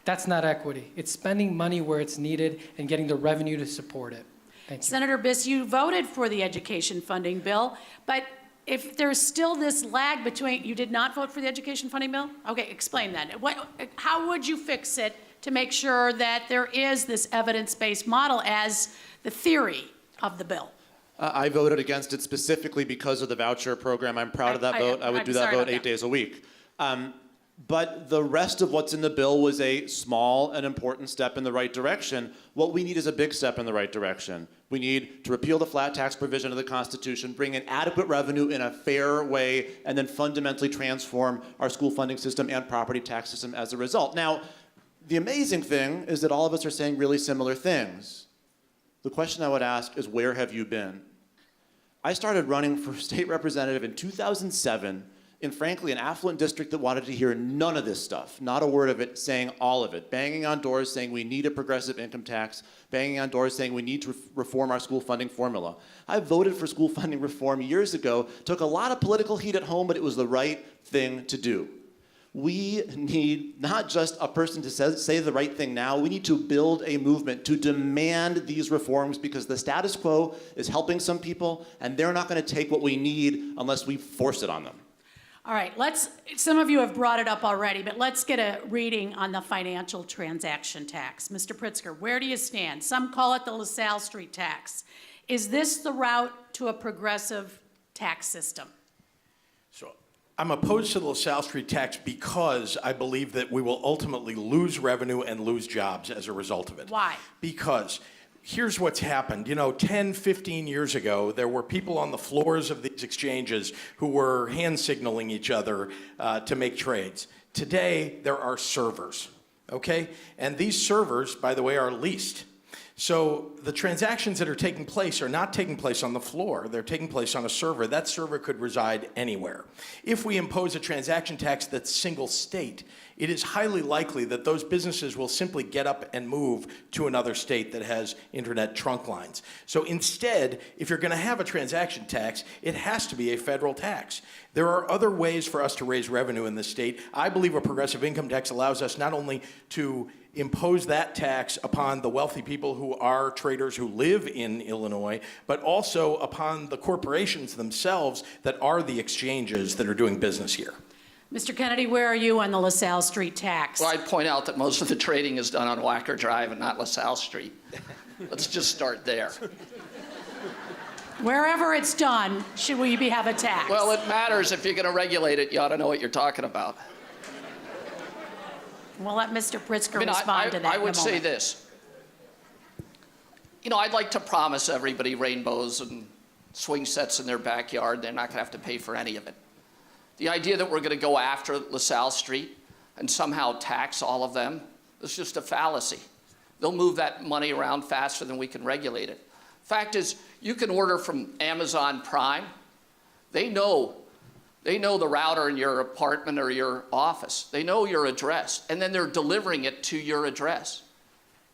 that's not equity. It's spending money where it's needed and getting the revenue to support it. Thank you. Senator Biss, you voted for the education funding bill, but if there's still this lag between, you did not vote for the education funding bill? Okay, explain that. How would you fix it to make sure that there is this evidence-based model as the theory of the bill? I voted against it specifically because of the voucher program. I'm proud of that vote. I would do that vote 8 days a week. But the rest of what's in the bill was a small and important step in the right direction. What we need is a big step in the right direction. We need to repeal the flat tax provision of the Constitution, bring in adequate revenue in a fair way, and then fundamentally transform our school funding system and property tax system as a result. Now, the amazing thing is that all of us are saying really similar things. The question I would ask is, where have you been? I started running for state representative in 2007 in, frankly, an affluent district that wanted to hear none of this stuff, not a word of it, saying all of it, banging on doors saying we need a progressive income tax, banging on doors saying we need to reform our school funding formula. I voted for school funding reform years ago, took a lot of political heat at home, but it was the right thing to do. We need not just a person to say the right thing now, we need to build a movement to demand these reforms because the status quo is helping some people and they're not going to take what we need unless we force it on them. All right, some of you have brought it up already, but let's get a reading on the financial transaction tax. Mr. Pritzker, where do you stand? Some call it the LaSalle Street tax. Is this the route to a progressive tax system? I'm opposed to the LaSalle Street tax because I believe that we will ultimately lose revenue and lose jobs as a result of it. Why? Because here's what's happened. 10, 15 years ago, there were people on the floors of these exchanges who were hand signaling each other to make trades. Today, there are servers, okay? And these servers, by the way, are leased. So the transactions that are taking place are not taking place on the floor. They're taking place on a server. That server could reside anywhere. If we impose a transaction tax that's single state, it is highly likely that those businesses will simply get up and move to another state that has internet trunk lines. So instead, if you're going to have a transaction tax, it has to be a federal tax. There are other ways for us to raise revenue in this state. I believe a progressive income tax allows us not only to impose that tax upon the wealthy people who are traders who live in Illinois, but also upon the corporations themselves that are the exchanges that are doing business here. Mr. Kennedy, where are you on the LaSalle Street tax? Well, I'd point out that most of the trading is done on Wacker Drive and not LaSalle Street. Let's just start there. Wherever it's done, should we have a tax? Well, it matters. If you're going to regulate it, you ought to know what you're talking about. We'll let Mr. Pritzker respond to that I in a would say moment. this. I'd like to promise everybody rainbows and swing sets in their backyard. They're not going to have to pay for any of it. The idea that we're going to go after LaSalle Street and somehow tax all of them is just a fallacy. They'll move that money around faster than we can regulate it. Fact is, you can order from Amazon Prime. They know the router in your apartment or your office. They know your address, and then they're delivering it to your address.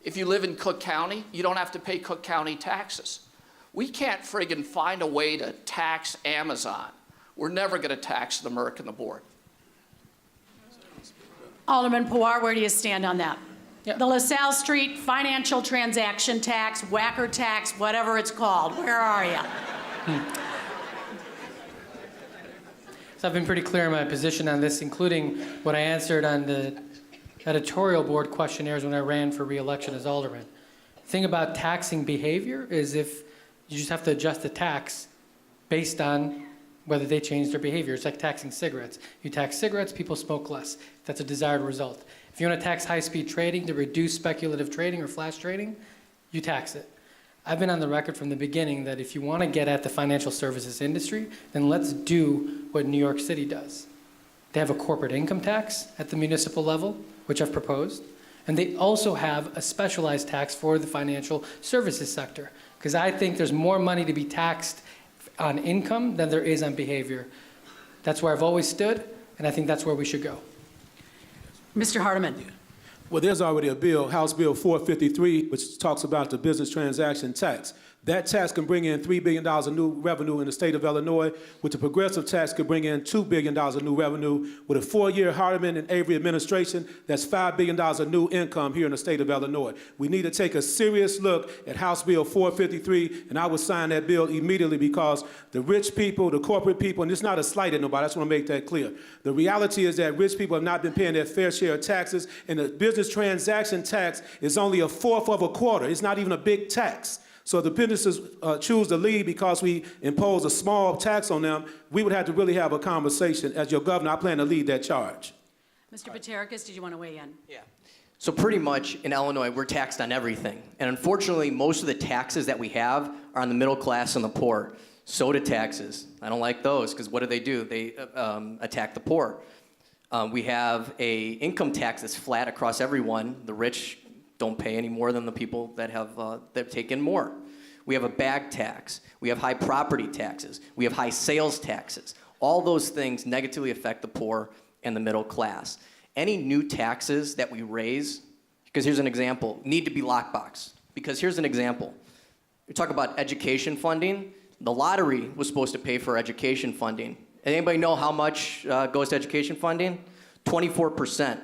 If you live in Cook County, you don't have to pay Cook County taxes. We can't friggin' find a way to tax Amazon. We're never going to tax the Merck and the board. Alderman Pawar, where do you stand on that? Yeah. The LaSalle Street financial transaction tax, whacker tax, whatever it's called. Where are you? So I've been pretty clear in my position on this, including what I answered on the editorial board questionnaires when I ran for re-election as alderman. The thing about taxing behavior is if you just have to adjust the tax based on whether they change their behavior. It's like taxing cigarettes. You tax cigarettes, people smoke less. That's a desired result. If you want to tax high-speed trading to reduce speculative trading or flash trading, you tax it. I've been on the record from the beginning that if you want to get at the financial services industry, then let's do what New York City does. They have a corporate income tax at the municipal level, which I've proposed, and they also have a specialized tax for the financial services sector, because I think there's more money to be taxed on income than there is on behavior. That's where I've always stood, and I think that's where we should go. Mr. Hardiman. Well, there's already a bill, House Bill 453, which talks about the business transaction tax. That tax can bring in $3 billion of new revenue in the state of Illinois, with the progressive tax could bring in $2 billion of new revenue. With a 4-year Hardiman and Avery administration, that's $5 billion of new income here in the state of Illinois. We need to take a serious look at House Bill 453, and I would sign that bill immediately because the rich people, the corporate people, and it's not a slight at nobody, I just want to make that clear. The reality is that rich people have not been paying their fair share of taxes, and the business transaction tax is only a fourth of a quarter. It's not even a big tax. So if the businesses choose to leave because we impose a small tax on them, we would have to really have a conversation. As your governor, I plan to lead that charge. Mr. Paterkis, did you want to weigh in? Yeah. So pretty much in Illinois, we're taxed on everything. And unfortunately, most of the taxes that we have are on the middle class and the poor. Soda taxes. I don't like those because what do? They attack the poor. We have a income tax that's flat across everyone. The rich don't pay any more than the people that have that take in more. We have a bag tax. We have high property taxes. We have high sales taxes. All those things negatively affect the poor and the middle class. Any new taxes that we raise, because here's an example, need to be lockbox. Because here's an example. We talk about education funding. The lottery was supposed to pay for education funding. Anybody know how much goes to education funding? 24%.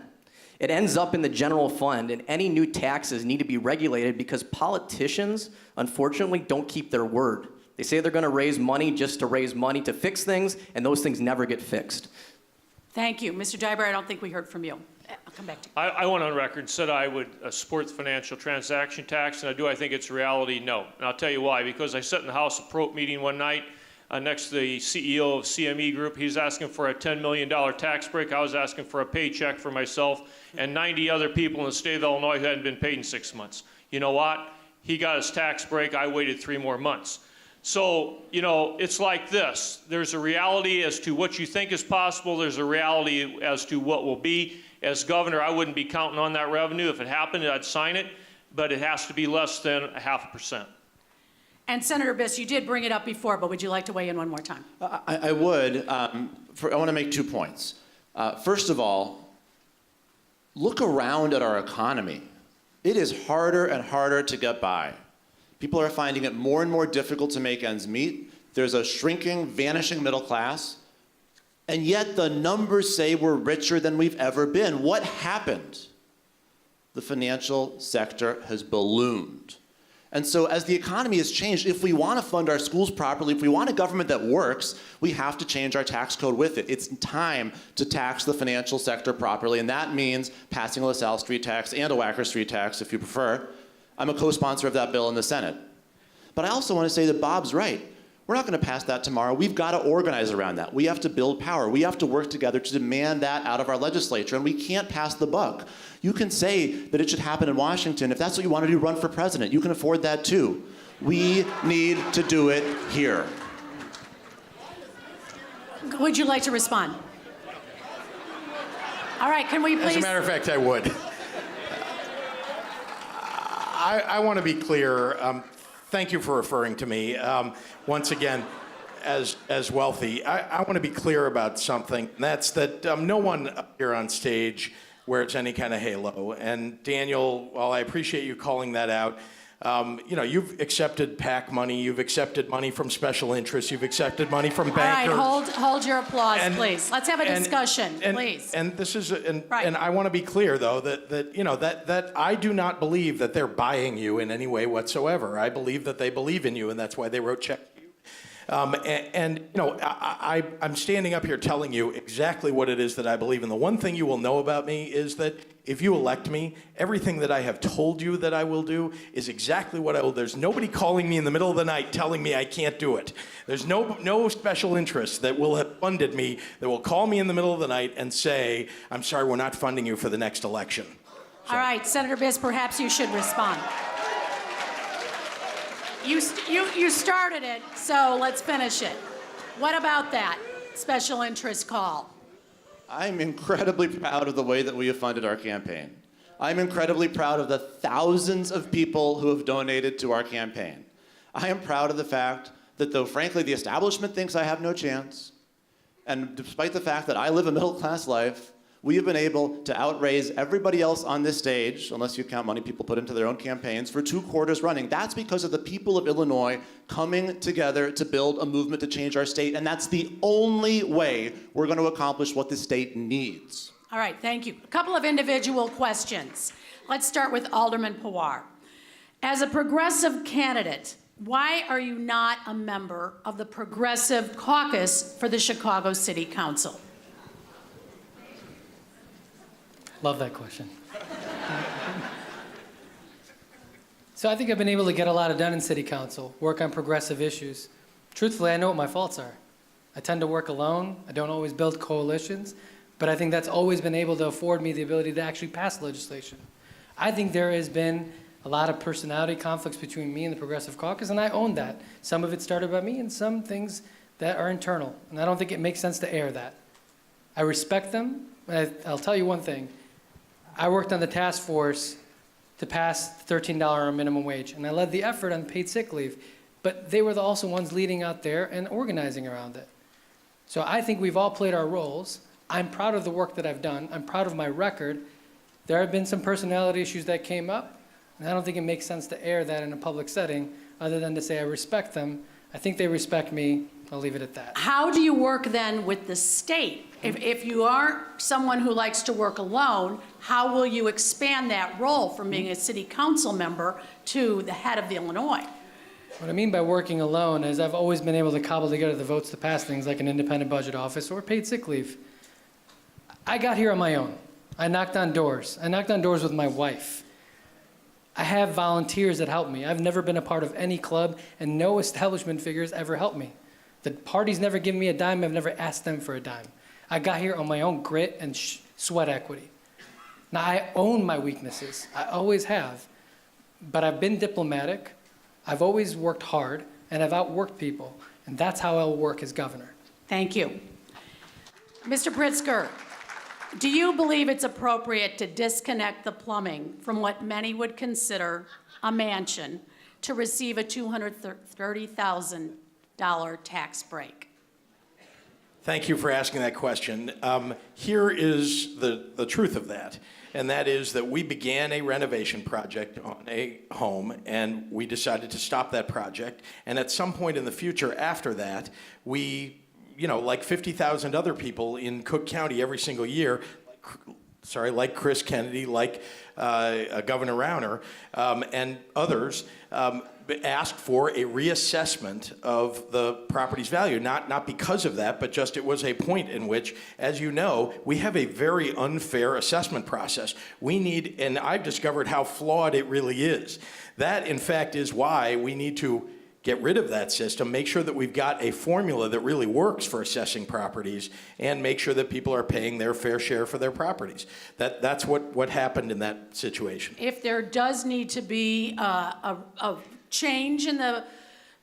It ends up in the general fund, and any new taxes need to be regulated because politicians, unfortunately, don't keep their word. They say they're going to raise money just to raise money to fix things, and those things never get fixed. Thank you. Mr. Diber, I don't think we heard from you. I'll come back to you. I went on record and said I would support the financial transaction tax, and I think it's reality, no. And I'll tell you why. Because I sat in the House Appropriate meeting one night, next to the CEO of CME Group. He's asking for a $10 million tax break. I was asking for a paycheck for myself and 90 other people in the state of Illinois who hadn't been paid in 6 months. You know what? He got his tax break. I waited 3 more months. So, you know, it's like this. There's a reality as to what you think is possible. There's a reality as to what will be. As governor, I wouldn't be counting on that revenue. If it happened, I'd sign it, but it has to be less than 0.5%. And Senator Biss, you did bring it up before, but would you like to weigh in one more time? I would. I want to make 2 points. First of all, look around at our economy. It is harder and harder to get by. People are finding it more and more difficult to make ends meet. There's a shrinking, vanishing middle class. And yet the numbers say we're richer than we've ever been. What happened? The financial sector has ballooned. And so as the economy has changed, if we want to fund our schools properly, if we want a government that works, we have to change our tax code with it. It's time to tax the financial sector properly, and that means passing a LaSalle Street tax and a Wacker Street tax, if you prefer. I'm a co-sponsor of that bill in the Senate. But I also want to say that Bob's right. We're not going to pass that tomorrow. We've got to organize around that. We have to build power. We have to work together to demand that out of our legislature, and we can't pass the buck. You can say that it should happen in Washington. If that's what you want to do, run for president. You can afford that too. We need to do it here. Would you like to respond? All right, can we please? As a matter of fact, I would. I want to be clear. Thank you for referring to me. Once again, as wealthy, I want to be clear about something. And that's that no one up here on stage wears any kind of halo. And Daniel, while I appreciate you calling that out, you know, you've accepted PAC money, you've accepted money from special interests, you've accepted money from bankers. All right, hold your applause, please. Let's have a discussion, please. And this is, Right. and I want to be clear though that you know that I do not believe that they're buying you in any way whatsoever. I believe that they believe in you, and that's why they wrote checks. And you know, I'm standing up here telling you exactly what it is that I believe in. The one thing you will know about me is that if you elect me, everything that I have told you that I will do is exactly what I will. There's nobody calling me in the middle of the night telling me I can't do it. There's no special interest that will have funded me that will call me in the middle of the night and say, I'm sorry, we're not funding you for the next election. So. All right, Senator Biss, perhaps you should respond. You started it, so let's finish it. What about that special interest call? I'm incredibly proud of the way that we have funded our campaign. I'm incredibly proud of the thousands of people who have donated to our campaign. I am proud of the fact that though, frankly, the establishment thinks I have no chance, and despite the fact that I live a middle-class life, we have been able to outraise everybody else on this stage, unless you count money people put into their own campaigns, for 2 quarters running. That's because of the people of Illinois coming together to build a movement to change our state, and that's the only way we're going to accomplish what the state needs. All right, thank you. A couple of individual questions. Let's start with Alderman Pawar. As a progressive candidate, why are you not a member of the Progressive Caucus for the Chicago City Council? Love that question. So I think I've been able to get a lot done in city council, work on progressive issues. Truthfully, I know what my faults are. I tend to work alone. I don't always build coalitions, but I think that's always been able to afford me the ability to actually pass legislation. I think there has been a lot of personality conflicts between me and the Progressive Caucus, and I own that. Some of it started by me and some things that are internal, and I don't think it makes sense to air that. I respect them, but I'll tell you one thing. I worked on the task force to pass the $13 minimum wage, and I led the effort on paid sick leave, but they were also ones leading out there and organizing around it. So I think we've all played our roles. I'm proud of the work that I've done. I'm proud of my record. There have been some personality issues that came up, and I don't think it makes sense to air that in a public setting other than to say I respect them. I think they respect me. I'll leave it at that. How do you work then with the state? If you aren't someone who likes to work alone, how will you expand that role from being a city council member to the head of the Illinois? What I mean by working alone is I've always been able to cobble together the votes to pass things like an independent budget office or paid sick leave. I got here on my own. I knocked on doors. I knocked on doors with my wife. I have volunteers that help me. I've never been a part of any club, and no establishment figures ever helped me. The party's never given me a dime. I've never asked them for a dime. I got here on my own grit and sweat equity. Now, I own my weaknesses. I always have. But I've been diplomatic. I've always worked hard, and I've outworked people. And that's how I'll work as governor. Thank you. Mr. Pritzker, do you believe it's appropriate to disconnect the plumbing from what many would consider a mansion to receive a $230,000 tax break? Thank you for asking that question. Here is the truth of that, and that is that we began a renovation project on a home, and we decided to stop that project. And at some point in the future after that, we, like 50,000 other people in Cook County every single year, like Chris Kennedy, like Governor Rauner, and others, asked for a reassessment of the property's value. Not because of that, but just it was a point in which, as you know, we have a very unfair assessment process. We need, and I've discovered how flawed it really is. That, in fact, is why we need to get rid of that system, make sure that we've got a formula that really works for assessing properties, and make sure that people are paying their fair share for their properties. That's what happened in that situation. If there does need to be a change in the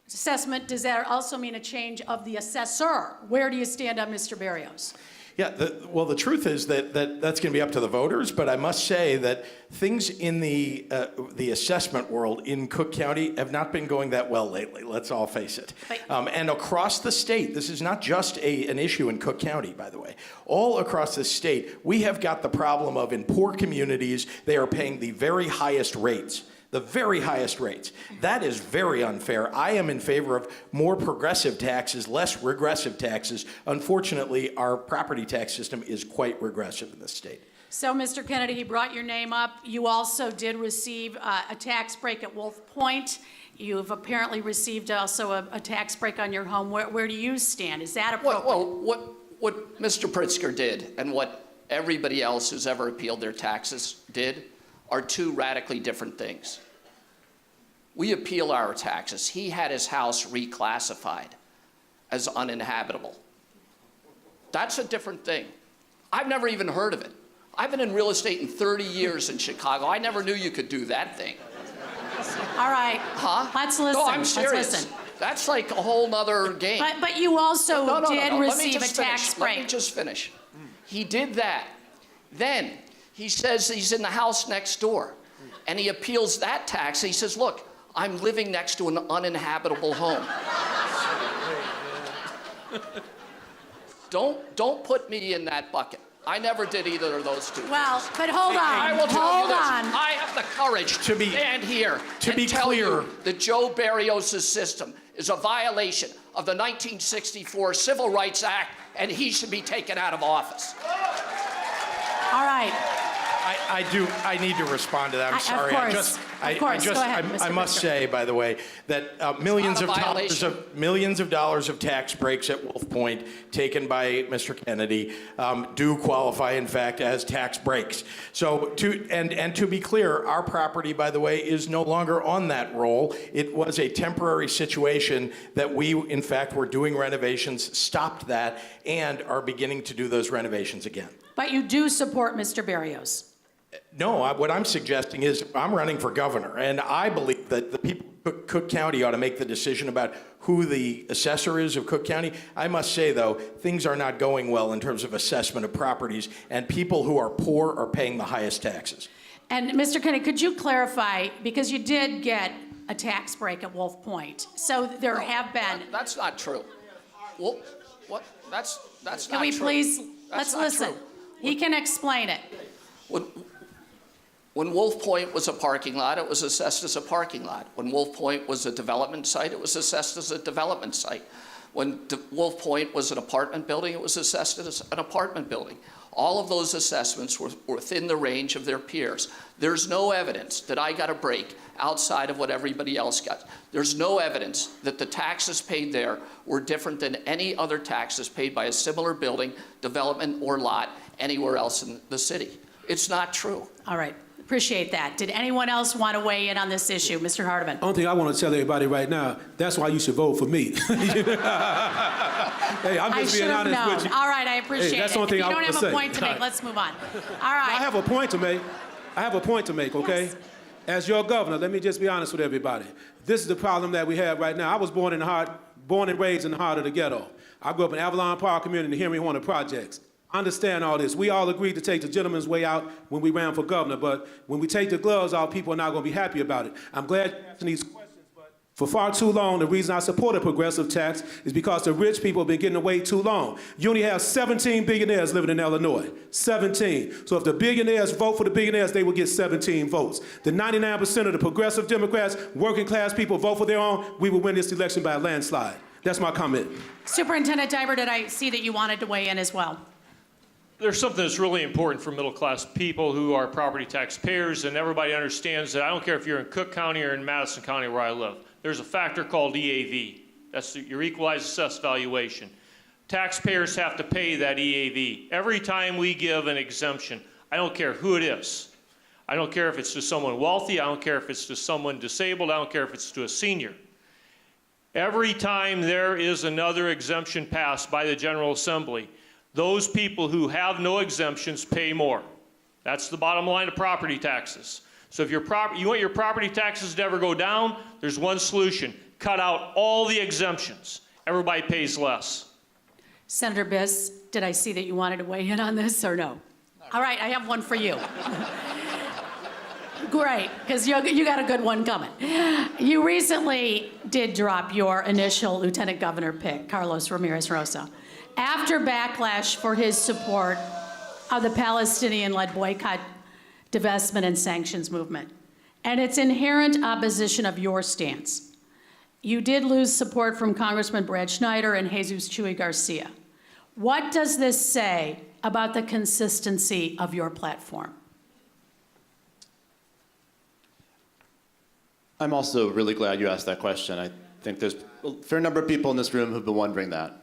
assessment, does that also mean a change of the assessor? Where do you stand on Mr. Berrios? Yeah, the truth is that that's going to be up to the voters, but I must say that things in the assessment world in Cook County have not been going that well lately, let's all face it. And across the state, this is not just an issue in Cook County, by the way. All across the state, we have got the problem of in poor communities, they are paying the very highest rates. The very highest rates. That is very unfair. I am in favor of more progressive taxes, less regressive taxes. Unfortunately, our property tax system is quite regressive in this state. So, Mr. Kennedy, he brought your name up. You also did receive a tax break at Wolf Point. You've apparently received also a tax break on your home. Where do you stand? Is that appropriate? Well, what Mr. Pritzker did and what everybody else who's ever appealed their taxes did are two radically different things. We appeal our taxes. He had his house reclassified as uninhabitable. That's a different thing. I've never even heard of it. I've been in real estate in 30 years in Chicago. I never knew you could do that thing. All right. Huh? Let's listen. No, I'm serious. Let's listen. That's like a whole nother game. But you also did Let me receive a just tax finish. break. Let me just finish. He did that. Then he says he's in the house next door, and he appeals that tax. He says, look, I'm living next to an uninhabitable home. Don't put me in that bucket. I never did either of those two. Well, but hold on. I will tell you this. on. I have the courage to stand here and tell you that Joe Berrios' system is a violation of the 1964 Civil Rights Act, and he should be taken out of office. All right. I need to respond to that. I'm sorry. I must say, by the way, that millions of dollars of tax breaks at Wolf Point taken by Mr. Kennedy do qualify, in fact, as tax breaks. So to be clear, our property, by the way, is no longer on that roll. It was a temporary situation that we, in fact, were doing renovations, stopped that, and are beginning to do those renovations again. But you do support Mr. Berrios? No, what I'm suggesting is I'm running for governor, and I believe that the people of Cook County ought to make the decision about who the assessor is of Cook County. I must say, though, things are not going well in terms of assessment of properties, and people who are poor are paying the highest taxes. And Mr. Kennedy, could you clarify, because you did get a tax break at Wolf Point, so there have been... That's not true. Well, what? That's not true. Can we please... Let's listen. True. He can explain it. When Wolf Point was a parking lot, it was assessed as a parking lot. When Wolf Point was a development site, it was assessed as a development site. When Wolf Point was an apartment building, it was assessed as an apartment building. All of those assessments were within the range of their peers. There's no evidence that I got a break outside of what everybody else got. There's no evidence that the taxes paid there were different than any other taxes paid by a similar building, development, or lot anywhere else in the city. It's not true. All right. Appreciate that. Did anyone else want to weigh in on this issue? Mr. Hardiman. Only thing I want to tell everybody right now, that's why you should vote for me. Hey, I'm I just should being have honest known. with you. All right, I appreciate that's it. the only If thing you I don't wanna have a say. point to make, All right. let's move on. All right. I have a point to make. I have a point to make, okay? Yes. As your governor, let me just be honest with everybody. This is the problem that we have right now. I was born and raised in the heart of the ghetto. I grew up in Avalon Park community, Henry Horner Projects. Understand all this. We all agreed to take the gentleman's way out when we ran for governor, but when we take the gloves off, people are not going to be happy about it. I'm glad you're asking these questions, but for far too long, the reason I support a progressive tax is because the rich people have been getting away too long. You only have 17 billionaires living in Illinois. 17. So if the billionaires vote for the billionaires, they will get 17 votes. The 99% of the progressive Democrats, working class people vote for their own, we will win this election by a landslide. That's my comment. Superintendent Diber, did I see that you wanted to weigh in as well? There's something that's really important for middle-class people who are property taxpayers, and everybody understands that. I don't care if you're in Cook County or in Madison County where I live. There's a factor called EAV. That's your equalized assessed valuation. Taxpayers have to pay that EAV. Every time we give an exemption, I don't care who it is. I don't care if it's to someone wealthy. I don't care if it's to someone disabled. I don't care if it's to a senior. Every time there is another exemption passed by the General Assembly, those people who have no exemptions pay more. That's the bottom line of property taxes. So if you want your property taxes to ever go down, there's one solution. Cut out all the exemptions. Everybody pays less. Senator Biss, did I see that you wanted to weigh in on this or no? All right, I have one for you. Great, because you got a good one coming. You recently did drop your initial lieutenant governor pick, Carlos Ramirez Rosa, after backlash for his support of the Palestinian-led boycott, divestment, and sanctions movement, and its inherent opposition of your stance. You did lose support from Congressman Brad Schneider and Jesus Chuy Garcia. What does this say about the consistency of your platform? I'm also really glad you asked that question. I think there's a fair number of people in this room who've been wondering that.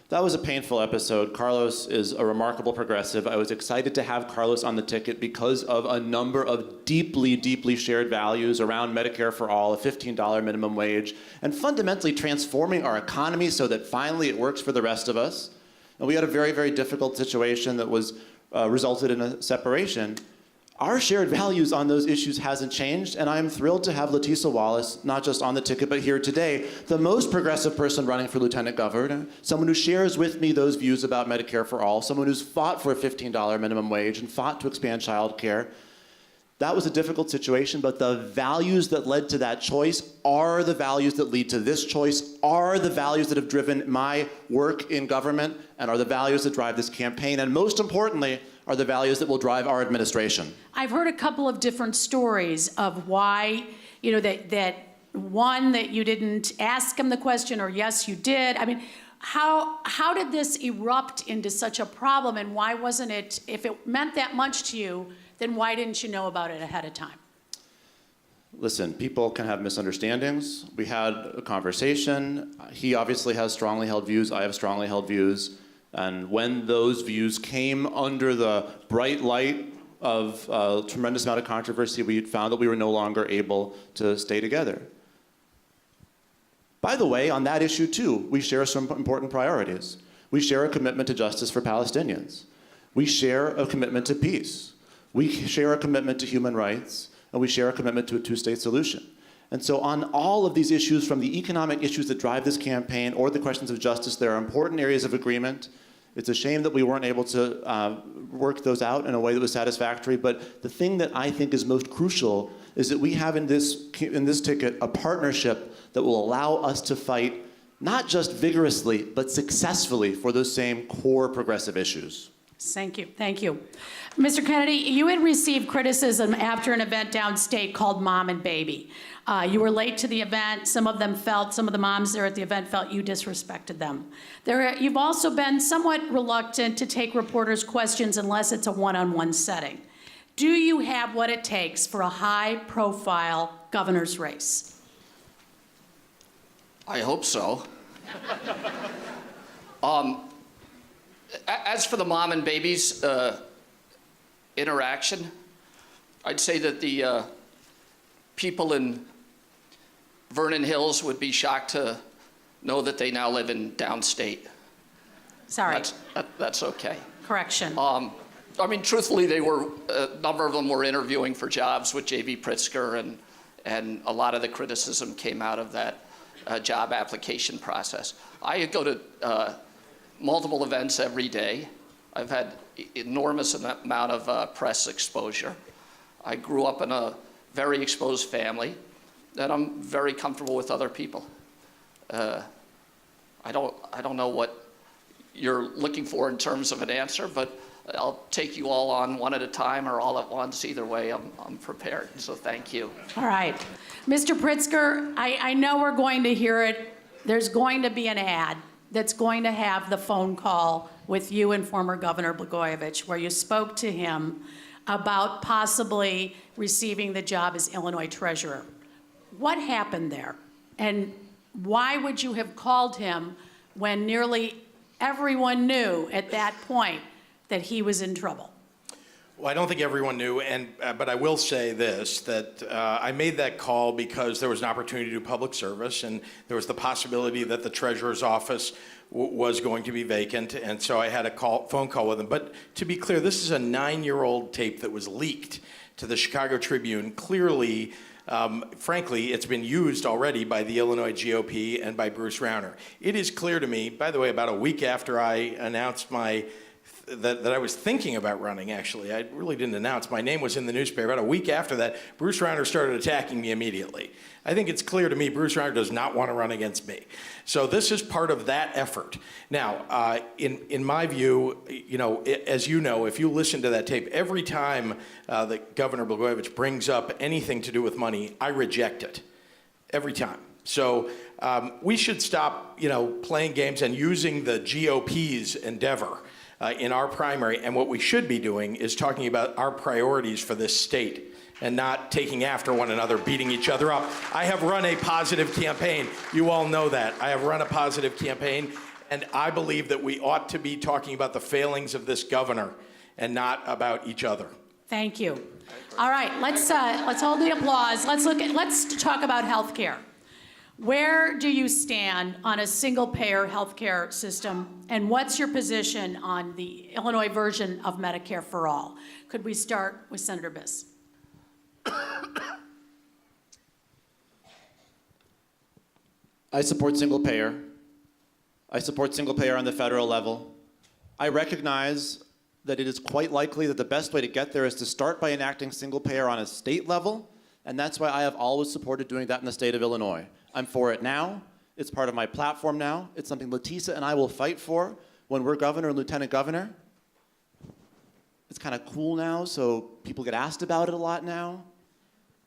That was a painful episode. Carlos is a remarkable progressive. I was excited to have Carlos on the ticket because of a number of deeply, deeply shared values around Medicare for all, a $15 minimum wage, and fundamentally transforming our economy so that finally it works for the rest of us. And we had a very, very difficult situation that was resulted in a separation. Our shared values on those issues hasn't changed, and I'm thrilled to have Letisa Wallace, not just on the ticket, but here today, the most progressive person running for lieutenant governor, someone who shares with me those views about Medicare for all, someone who's fought for a $15 minimum wage and fought to expand child care. That was a difficult situation, but the values that led to that choice are the values that lead to this choice, are the values that have driven my work in government, and are the values that drive this campaign, and most importantly, are the values that will drive our administration. I've heard a couple of different stories of why, that one, that you didn't ask him the question, or yes, you did. I mean, how did this erupt into such a problem, and why wasn't it, if it meant that much to you, then why didn't you know about it ahead of time? Listen, people can have misunderstandings. We had a conversation. He obviously has strongly held views. I have strongly held views. And when those views came under the bright light of a tremendous amount of controversy, we found that we were no longer able to stay together. By the way, on that issue too, we share some important priorities. We share a commitment to justice for Palestinians. We share a commitment to peace. We share a commitment to human rights, and we share a commitment to a two-state solution. And so on all of these issues, from the economic issues that drive this campaign or the questions of justice, there are important areas of agreement. It's a shame that we weren't able to work those out in a way that was satisfactory, but the thing that I think is most crucial is that we have in this ticket a partnership that will allow us to fight not just vigorously, but successfully for those same core progressive issues. Thank you. Thank you. Mr. Kennedy, you had received criticism after an event downstate called Mom and Baby. You were late to the event. Some of the moms there at the event felt you disrespected them. You've also been somewhat reluctant to take reporters' questions unless it's a one-on-one setting. Do you have what it takes for a high-profile governor's race? I hope so. As for the mom and babies interaction, I'd say that the people in Vernon Hills would be shocked to know that they now live in downstate. Sorry, That's okay. correction. I mean, truthfully, a number of them were interviewing for jobs with J.B. Pritzker, and a lot of the criticism came out of that job application process. I go to multiple events every day. I've had enormous amount of press exposure. I grew up in a very exposed family, and I'm very comfortable with other people. I don't know what you're looking for in terms of an answer, but I'll take you all on one at a time or all at once. Either way, I'm prepared, so thank you. All right. Mr. Pritzker, I know we're going to hear it. There's going to be an ad that's going to have the phone call with you and former Governor Blagojevich, where you spoke to him about possibly receiving the job as Illinois Treasurer. What happened there? And why would you have called him when nearly everyone knew at that point that he was in trouble? Well, I don't think everyone knew, but I will say this, that I made that call because there was an opportunity to do public service, and there was the possibility that the treasurer's office was going to be vacant, and so I had a phone call with him. But to be clear, this is a 9-year-old tape that was leaked to the Chicago Tribune. Clearly, frankly, it's been used already by the Illinois GOP and by Bruce Rauner. It is clear to me, by the way, about a week after I announced that I was thinking about running, actually. I really didn't announce. My name was in the newspaper. About a week after that, Bruce Rauner started attacking me immediately. I think it's clear to me Bruce Rauner does not want to run against me. So this is part of that effort. Now, in my view, as you know, if you listen to that tape, every time that Governor Blagojevich brings up anything to do with money, I reject it. Every time. So we should stop, playing games and using the GOP's endeavor in our primary, and what we should be doing is talking about our priorities for this state and not taking after one another, beating each other up. I have run a positive campaign. You all know that. I have run a positive campaign, and I believe that we ought to be talking about the failings of this governor and not about each other. Thank you. All right, let's hold the applause. Let's talk about health care. Where do you stand on a single-payer healthcare system, and what's your position on the Illinois version of Medicare for All? Could we start with Senator Biss? I support single payer. I support single payer on the federal level. I recognize that it is quite likely that the best way to get there is to start by enacting single payer on a state level, and that's why I have always supported doing that in the state of Illinois. I'm for it now. It's part of my platform now. It's something Letisa and I will fight for when we're governor and lieutenant governor. It's kind of cool now, so people get asked about it a lot now.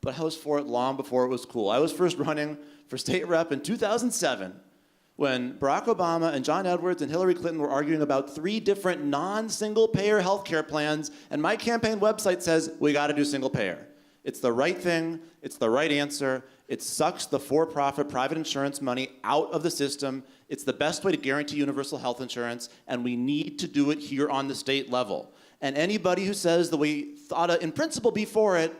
But I was for it long before it was cool. I was first running for state rep in 2007 when Barack Obama and John Edwards and Hillary Clinton were arguing about 3 different non-single-payer health care plans, and my campaign website says, we got to do single payer. It's the right thing. It's the right answer. It sucks the for-profit private insurance money out of the system. It's the best way to guarantee universal health insurance, and we need to do it here on the state level. And anybody who says that we ought to, in principle, be for it,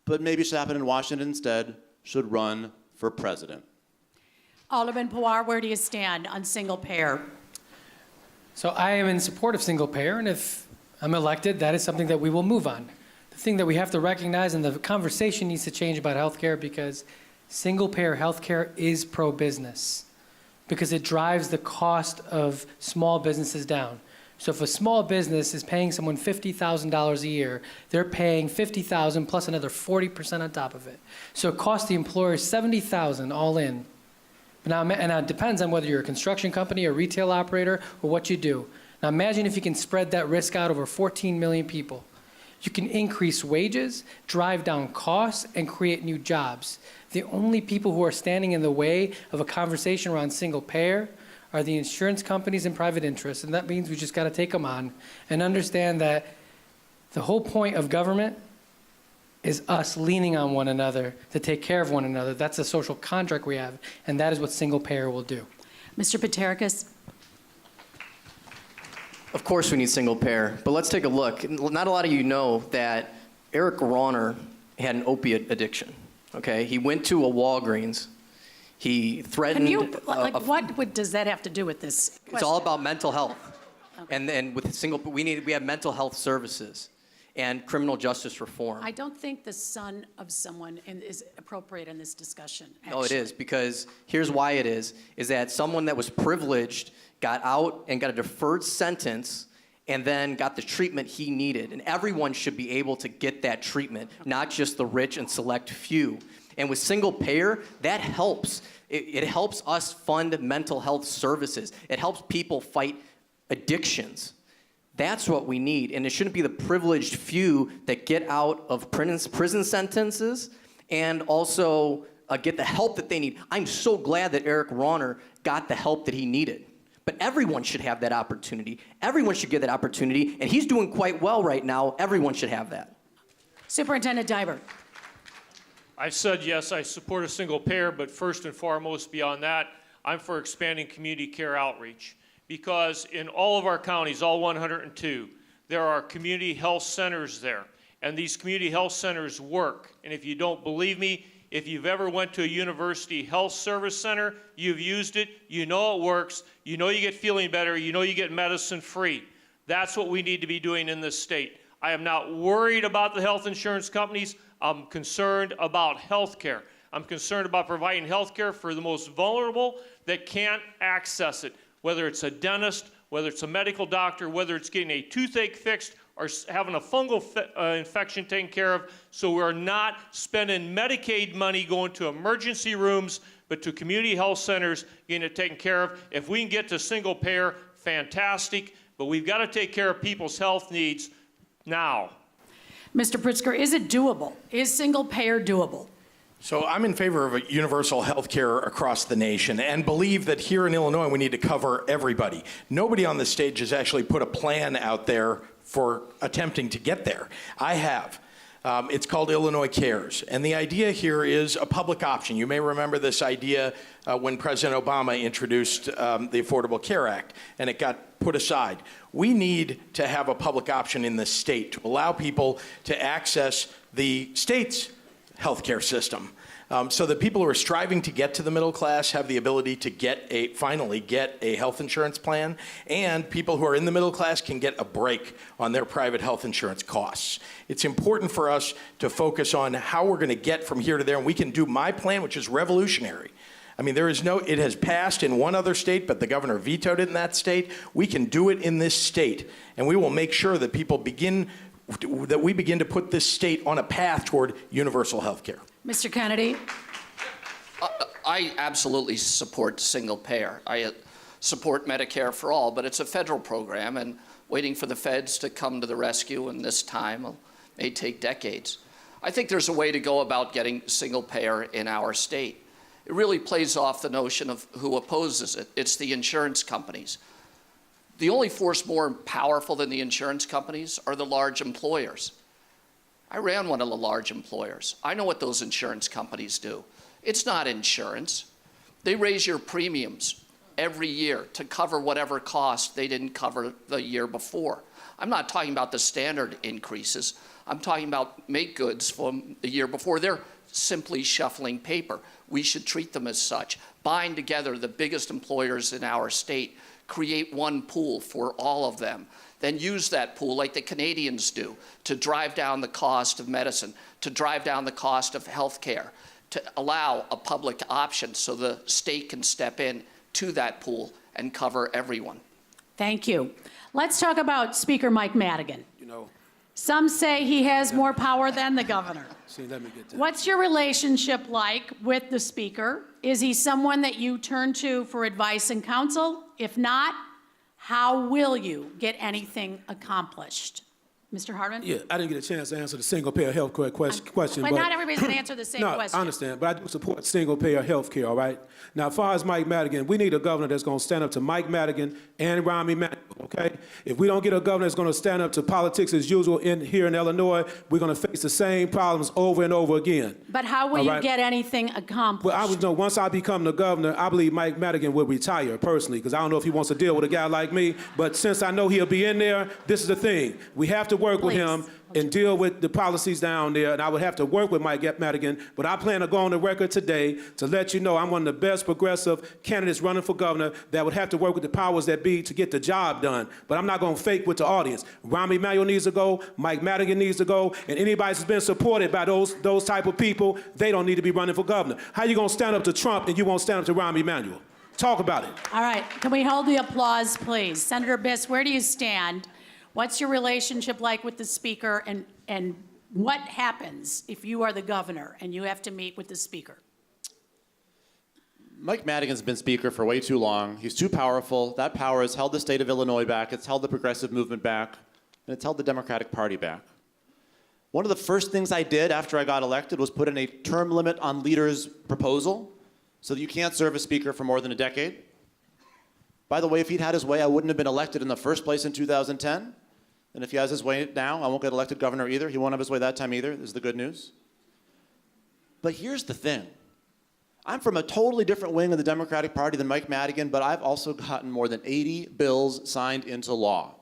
but maybe it should happen in Washington instead, should run for president. Alderman Pawar, where do you stand on single payer? So I am in support of single payer, and if I'm elected, that is something that we will move on. The thing that we have to recognize, and the conversation needs to change about healthcare, because single-payer healthcare is pro-business, because it drives the cost of small businesses down. So if a small business is paying someone $50,000 a year, they're paying $50,000 plus another 40% on top of it. So it costs the employer $70,000 all in. But now, and it depends on whether you're a construction company, a retail operator, or what you do. Now imagine if you can spread that risk out over 14 million people. You can increase wages, drive down costs, and create new jobs. The only people who are standing in the way of a conversation around single payer are the insurance companies and private interests, and that means we just got to take them on and understand that the whole point of government is us leaning on one another to take care of one another. That's the social contract we have, and that is what single payer will do. Mr. Paterkas? Of course we need single payer, but let's take a look. Not a lot of you know that Eric Rauner had an opiate addiction, okay? He went to a Walgreens. He threatened... Can you, what does that have to do with this question? It's all about mental health. And then with we have mental health services and criminal justice reform. I don't think the son of someone is appropriate in this discussion, actually. No, it is, because here's why it is that someone that was privileged got out and got a deferred sentence and then got the treatment he needed. And everyone should be able to get that treatment, not just the rich and select few. And with single payer, that helps. It helps us fund mental health services. It helps people fight addictions. That's what we need. And it shouldn't be the privileged few that get out of prison sentences and also get the help that they need. I'm so glad that Eric Rauner got the help that he needed. But everyone should have that opportunity. Everyone should get that opportunity. And he's doing quite well right now. Everyone should have that. Superintendent Diber. I've said, yes, I support a single payer, but first and foremost, beyond that, I'm for expanding community care outreach. Because in all of our counties, all 102, there are community health centers there. And these community health centers work. And if you don't believe me, if you've ever went to a university health service center, you've used it, you know it works, you know you get feeling better, you know you get medicine free. That's what we need to be doing in this state. I am not worried about the health insurance companies. I'm concerned about health care. I'm concerned about providing health care for the most vulnerable that can't access it. Whether it's a dentist, whether it's a medical doctor, whether it's getting a toothache fixed or having a fungal infection taken care of. So we're not spending Medicaid money going to emergency rooms, but to community health centers getting it taken care of. If we can get to single payer, fantastic, but we've got to take care of people's health needs now. Mr. Pritzker, is it doable? Is single payer doable? So I'm in favor of a universal health care across the nation and believe that here in Illinois we need to cover everybody. Nobody on the stage has actually put a plan out there for attempting to get there. I have. It's called Illinois Cares. And the idea here is a public option. You may remember this idea when President Obama introduced the Affordable Care Act, and it got put aside. We need to have a public option in the state to allow people to access the state's healthcare system, so that people who are striving to get to the middle class have the ability to finally get a health insurance plan, and people who are in the middle class can get a break on their private health insurance costs. It's important for us to focus on how we're going to get from here to there, and we can do my plan, which is revolutionary. I mean, it has passed in one other state, but the governor vetoed it in that state. We can do it in this state, and we will make sure that we begin to put this state on a path toward universal health care. Mr. Kennedy. I absolutely support single payer. I support Medicare for all, but it's a federal program, and waiting for the feds to come to the rescue in this time may take decades. I think there's a way to go about getting single payer in our state. It really plays off the notion of who opposes it. It's the insurance companies. The only force more powerful than the insurance companies are the large employers. I ran one of the large employers. I know what those insurance companies do. It's not insurance. They raise your premiums every year to cover whatever cost they didn't cover the year before. I'm not talking about the standard increases. I'm talking about make goods from the year before. They're simply shuffling paper. We should treat them as such. Bind together the biggest employers in our state, create one pool for all of them, then use that pool like the Canadians do to drive down the cost of medicine, to drive down the cost of health care, to allow a public option so the state can step in to that pool and cover everyone. Thank you. Let's talk about Speaker Mike Madigan. Some say he has more power than the governor. What's your relationship like with the speaker? Is he someone that you turn to for advice and counsel? If not, how will you get anything accomplished? Mr. Hartman? Yeah, I didn't get a chance to answer the single-payer health care question. But not everybody's going to answer the same question. No, I understand, but I do support single-payer health care, all right? Now, as far as Mike Madigan, we need a governor that's going to stand up to Mike Madigan and Romney Madigan, okay? If we don't get a governor that's going to stand up to politics as usual here in Illinois, we're going to face the same problems over and over again. But how will you get anything accomplished? Well, once I become the governor, I believe Mike Madigan will retire personally, because I don't know if he wants to deal with a guy like me, but since I know he'll be in there, this is the thing. We have to work with him Please. and deal with the policies down there, and I would have to work with Mike Madigan, but I plan to go on the record today to let you know I'm one of the best progressive candidates running for governor that would have to work with the powers that be to get the job done. But I'm not going to fake with the audience. Rahm Emanuel needs to go, Mike Madigan needs to go, and anybody that's been supported by those type of people, they don't need to be running for governor. How you going to stand up to Trump and you won't stand up to Rahm Emanuel? Talk about it. All right, can we hold the applause, please? Senator Biss, where do you stand? What's your relationship like with the speaker, and what happens if you are the governor and you have to meet with the speaker? Mike Madigan's been speaker for way too long. He's too powerful. That power has held the state of Illinois back. It's held the progressive movement back. And it's held the Democratic Party back. One of the first things I did after I got elected was put in a term limit on leaders proposal so that you can't serve as speaker for more than a decade. By the way, if he'd had his way, I wouldn't have been elected in the first place in 2010. And if he has his way now, I won't get elected governor either. He won't have his way that time either, is the good news. But here's the thing. I'm from a totally different wing of the Democratic Party than Mike Madigan, but I've also gotten more than 80 bills signed into law,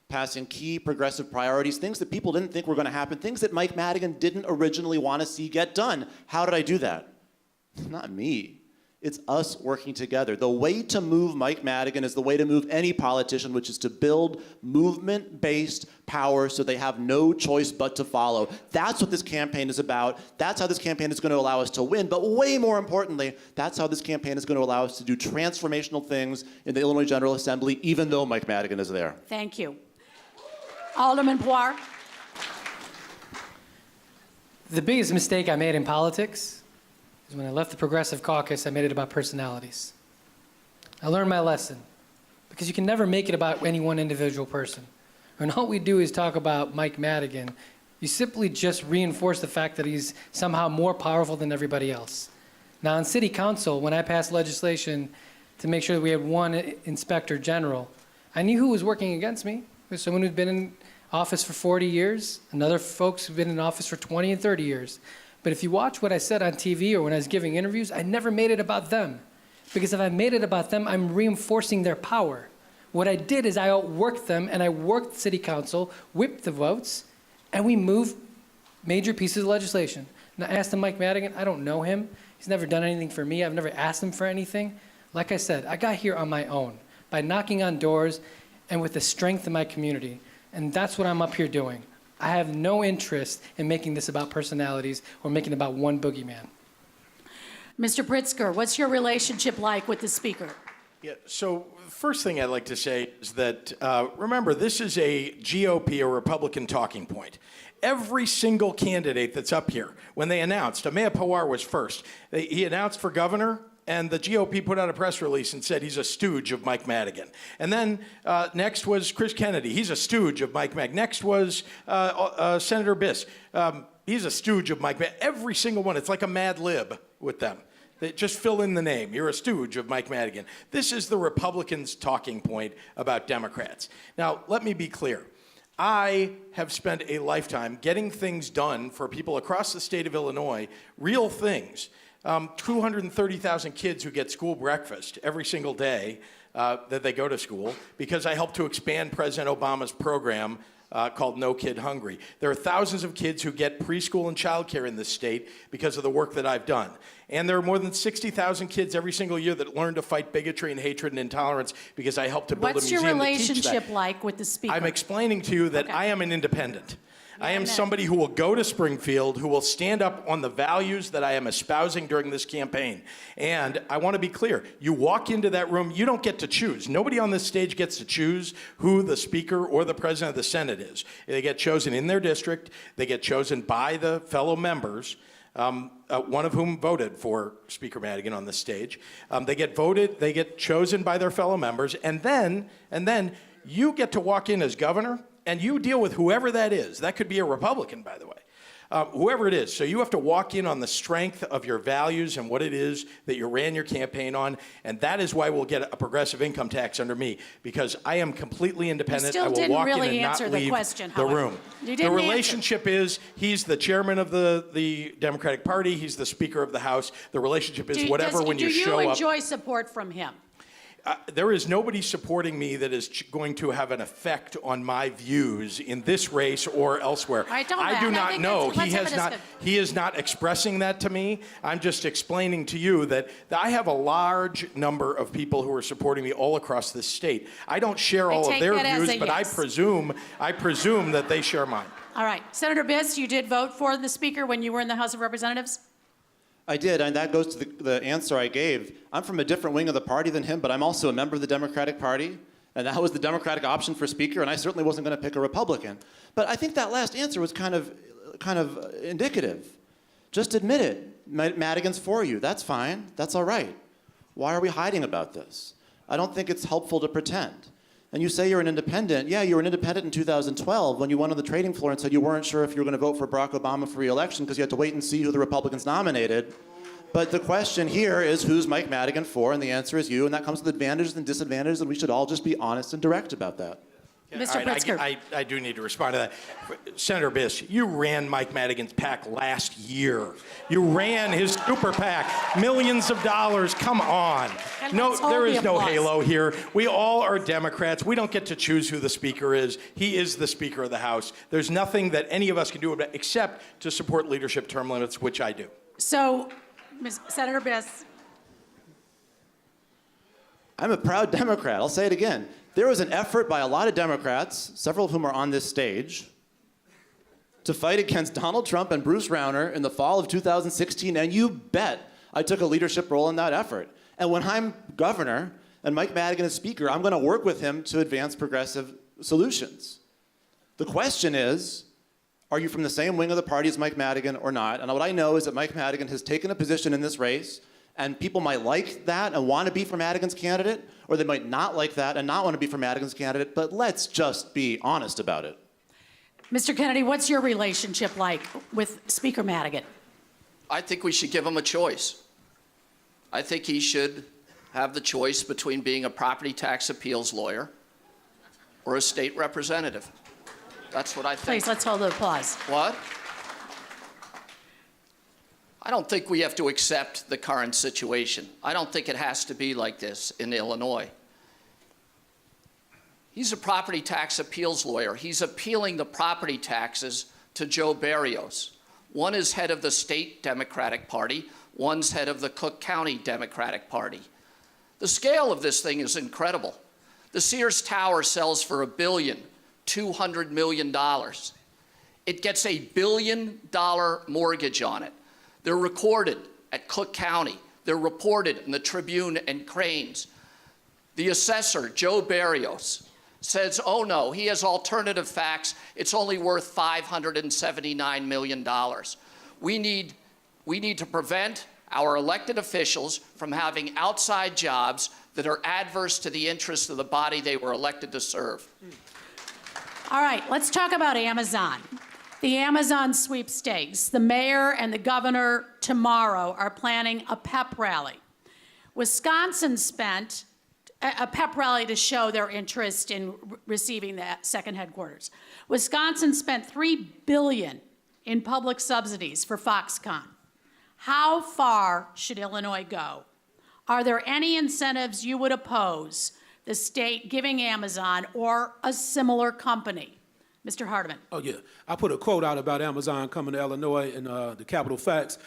passing key progressive priorities, things that people didn't think were going to happen, things that Mike Madigan didn't originally want to see get done. How did I do that? It's not me. It's us working together. The way to move Mike Madigan is the way to move any politician, which is to build movement-based power so they have no choice but to follow. That's what this campaign is about. That's how this campaign is going to allow us to win. But way more importantly, that's how this campaign is going to allow us to do transformational things in the Illinois General Assembly, even though Mike Madigan is there. Thank you. Alderman Poir. The biggest mistake I made in politics is when I left the Progressive Caucus, I made it about personalities. I learned my lesson, because you can never make it about any one individual person. When all we do is talk about Mike Madigan, you simply just reinforce the fact that he's somehow more powerful than everybody else. Now, in City Council, when I passed legislation to make sure that we had one inspector general, I knew who was working against me. It was someone who'd been in office for 40 years, and other folks who've been in office for 20 and 30 years. But if you watch what I said on TV or when I was giving interviews, I never made it about them. Because if I made it about them, I'm reinforcing their power. What I did is I outworked them, and I worked City Council, whipped the votes, and we moved major pieces of legislation. And I asked him, Mike Madigan, I don't know him. He's never done anything for me. I've never asked him for anything. Like I said, I got here on my own, by knocking on doors and with the strength of my community. And that's what I'm up here doing. I have no interest in making this about personalities or making it about one boogeyman. Mr. Pritzker, what's your relationship like with the speaker? Yeah, so first thing I'd like to say is that, remember, this is a GOP or Republican talking point. Every single candidate that's up here, when they announced, Amaya Pawar was first, he announced for governor, and the GOP put out a press release and said he's a stooge of Mike Madigan. And then next was Chris Kennedy. He's a stooge of Mike Madigan. Next was Senator Biss. He's a stooge of Mike Madigan. Every single one. It's like a Mad Lib with them. They just fill in the name. You're a stooge of Mike Madigan. This is the Republicans' talking point about Democrats. Now, let me be clear. I have spent a lifetime getting things done for people across the state of Illinois, real things. 230,000 kids who get school breakfast every single day that they go to school because I helped to expand President Obama's program called No Kid Hungry. There are thousands of kids who get preschool and childcare in this state because of the work that I've done. And there are more than 60,000 kids every single year that learn to fight bigotry and hatred and intolerance because I helped to build a What's your museum to teach that. relationship like with the speaker? I'm explaining to you that Okay. I am an independent. I am and then- somebody who will go to Springfield, who will stand up on the values that I am espousing during this campaign. And I want to be clear. You walk into that room, you don't get to choose. Nobody on this stage gets to choose who the Speaker or the President of the Senate is. They get chosen in their district. They get chosen by the fellow members, one of whom voted for Speaker Madigan on this stage. They get chosen by their fellow members. And then you get to walk in as governor, and you deal with whoever that is. That could be a Republican, by the way. Whoever it is. So you have to walk in on the strength of your values and what it is that you ran your campaign on. And that is why we'll get a progressive income tax under me, because I am completely independent. still I will didn't walk really in and not answer the leave question, the however. room. You The didn't answer. relationship is he's the chairman of the Democratic Party. He's the Speaker of the House. The relationship is whatever when you show up. Do you enjoy support from him? there is nobody supporting me that is going to have an effect on my views in this race or elsewhere. right, don't I do laugh. I not think know. let's have a He is not expressing that to me. I'm just explaining to you that I have a large number of people who are supporting me all across this state. I don't share all of take their that as views, a but yes. I presume that they share mine. All right. Senator Biss, you did vote for the Speaker when you were in the House of Representatives? I did, and that goes to the answer I gave. I'm from a different wing of the party than him, but I'm also a member of the Democratic Party, and that was the Democratic option for Speaker, and I certainly wasn't going to pick a Republican. But I think that last answer was kind of indicative. Just admit it. Madigan's for you. That's fine. That's all right. Why are we hiding about this? I don't think it's helpful to pretend. And you say you're an independent. Yeah, you were an independent in 2012 when you went on the trading floor and said you weren't sure if you were going to vote for Barack Obama for re-election because you had to wait and see who the Republicans nominated. But the question here is who's Mike Madigan for, and the answer is you, and that comes with advantages and disadvantages, and we should all just be honest and direct about that. Mr. All right, Pritzker. I do need to respond to that. Senator Biss, you ran Mike Madigan's PAC last year. You ran his super PAC, millions of dollars. Come on. And No, let's hold there the is no applause. halo here. We all are Democrats. We don't get to choose who the Speaker is. He is the Speaker of the House. There's nothing that any of us can do about it except to support leadership term limits, which I do. So, Senator Biss. I'm a proud Democrat. I'll say it again. There was an effort by a lot of Democrats, several of whom are on this stage, to fight against Donald Trump and Bruce Rauner in the fall of 2016, and you bet I took a leadership role in that effort. And when I'm governor and Mike Madigan is Speaker, I'm going to work with him to advance progressive solutions. The question is, are you from the same wing of the party as Mike Madigan or not? And what I know is that Mike Madigan has taken a position in this race, and people might like that and want to be for Madigan's candidate, or they might not like that and not want to be for Madigan's candidate, but let's just be honest about it. Mr. Kennedy, what's your relationship like with Speaker Madigan? I think we should give him a choice. I think he should have the choice between being a property tax appeals lawyer or a state representative. That's what I think. Please, let's hold the applause. What? I don't think we have to accept the current situation. I don't think it has to be like this in Illinois. He's a property tax appeals lawyer. He's appealing the property taxes to Joe Barrios. One is head of the state Democratic Party, one's head of the Cook County Democratic Party. The scale of this thing is incredible. The Sears Tower sells for $1.2 billion. It gets $1 billion mortgage on it. They're recorded at Cook County. They're reported in the Tribune and Cranes. The assessor, Joe Barrios, says, oh no, he has alternative facts. It's only worth $579 million. We need to prevent our elected officials from having outside jobs that are adverse to the interests of the body they were elected to serve. All right, let's talk about Amazon. The Amazon sweepstakes. The mayor and the governor tomorrow are planning a pep rally. Wisconsin spent a pep rally to show their interest in receiving that second headquarters. Wisconsin spent $3 billion in public subsidies for Foxconn. How far should Illinois go? Are there any incentives you would oppose the state giving Amazon or a similar company? Mr. Hardiman. Oh, yeah. I put a quote out about Amazon coming to Illinois in the Capitol Facts.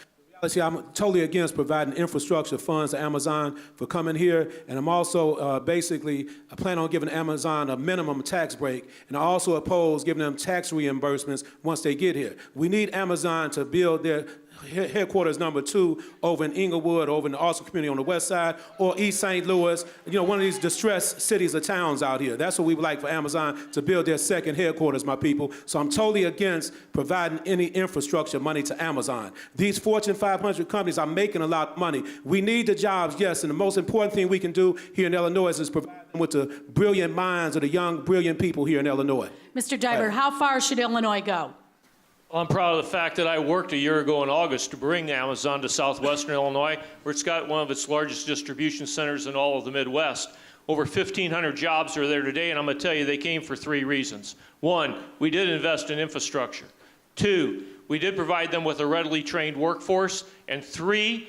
I'm totally against providing infrastructure funds to Amazon for coming here, and I'm also I plan on giving Amazon a minimum tax break, and I also oppose giving them tax reimbursements once they get here. We need Amazon to build their headquarters number 2 over in Inglewood, over in the Austin community on the west side, or East St. Louis, one of these distressed cities or towns out here. That's what we would like for Amazon to build their second headquarters, my people. So I'm totally against providing any infrastructure money to Amazon. These Fortune 500 companies are making a lot of money. We need the jobs, yes, and the most important thing we can do here in Illinois is provide them with the brilliant minds of the young, brilliant people here in Illinois. Mr. Diver, how far should Illinois go? I'm proud of the fact that I worked a year ago in August to bring Amazon to southwestern Illinois, where it's got one of its largest distribution centers in all of the Midwest. Over 1,500 jobs are there today, and I'm going to tell you they came for 3 reasons. 1, we did invest in infrastructure. 2, we did provide them with a readily trained workforce. And 3,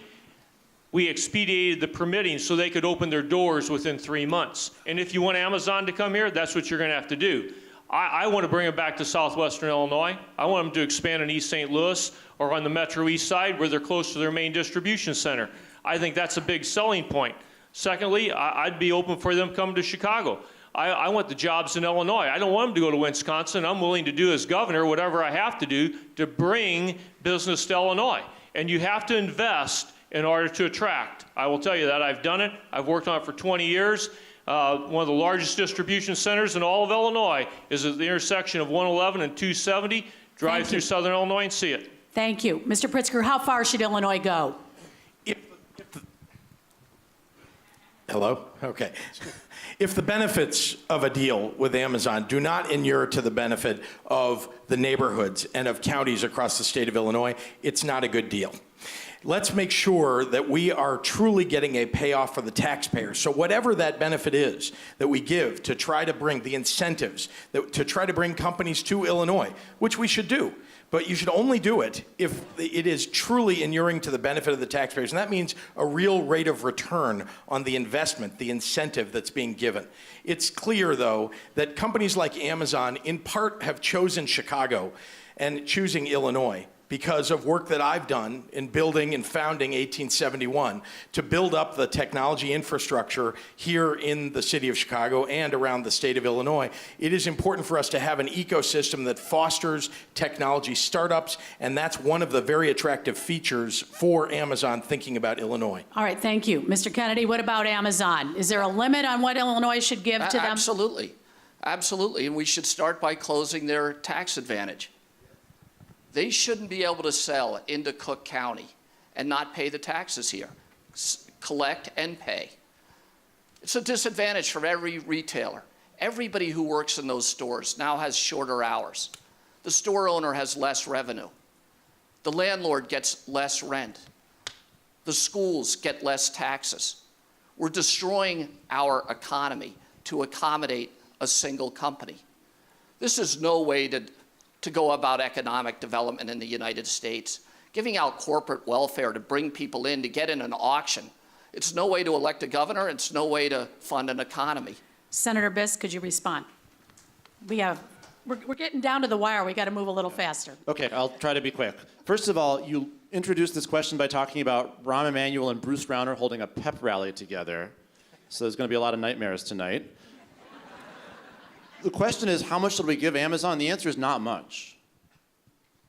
We expedited the permitting so they could open their doors within 3 months. And if you want Amazon to come here, that's what you're going to have to do. I want to bring them back to southwestern Illinois. I want them to expand in East St. Louis or on the Metro East Side where they're close to their main distribution center. I think that's a big selling point. Secondly, I'd be open for them coming to Chicago. I want the jobs in Illinois. I don't want them to go to Wisconsin. I'm willing to do as governor whatever I have to do to bring business to Illinois. And you have to invest in order to attract. I will tell you that. I've done it. I've worked on it for 20 years. One of the largest distribution centers in all of Illinois is at the intersection of 111 and 270. Drive through southern Illinois and see it. Thank you. Mr. Pritzker, how far should Illinois go? Hello? Okay. If the benefits of a deal with Amazon do not inure to the benefit of the neighborhoods and of counties across the state of Illinois, it's not a good deal. Let's make sure that we are truly getting a payoff for the taxpayer. So whatever that benefit is that we give to try to bring the incentives, to try to bring companies to Illinois, which we should do, but you should only do it if it is truly inuring to the benefit of the taxpayers. And that means a real rate of return on the investment, the incentive that's being given. It's clear, though, that companies like Amazon, in part, have chosen Chicago and choosing Illinois because of work that I've done in building and founding 1871 to build up the technology infrastructure here in the city of Chicago and around the state of Illinois. It is important for us to have an ecosystem that fosters technology startups, and that's one of the very attractive features for Amazon thinking about Illinois. All right, thank you. Mr. Kennedy, what about Amazon? Is there a limit on what Illinois should give to them? Absolutely. Absolutely. And we should start by closing their tax advantage. They shouldn't be able to sell into Cook County and not pay the taxes here, collect and pay. It's a disadvantage for every retailer. Everybody who works in those stores now has shorter hours. The store owner has less revenue. The landlord gets less rent. The schools get less taxes. We're destroying our economy to accommodate a single company. This is no way to go about economic development in the United States. Giving out corporate welfare to bring people in to get in an auction. It's no way to elect a governor. It's no way to fund an economy. Senator Biss, could you respond? We're getting down to the wire. We got to move a little faster. Okay, I'll try to be quick. First of all, you introduced this question by talking about Rahm Emanuel and Bruce Rauner holding a pep rally together. So there's going to be a lot of nightmares tonight. The question is, how much should we give Amazon? The answer is not much.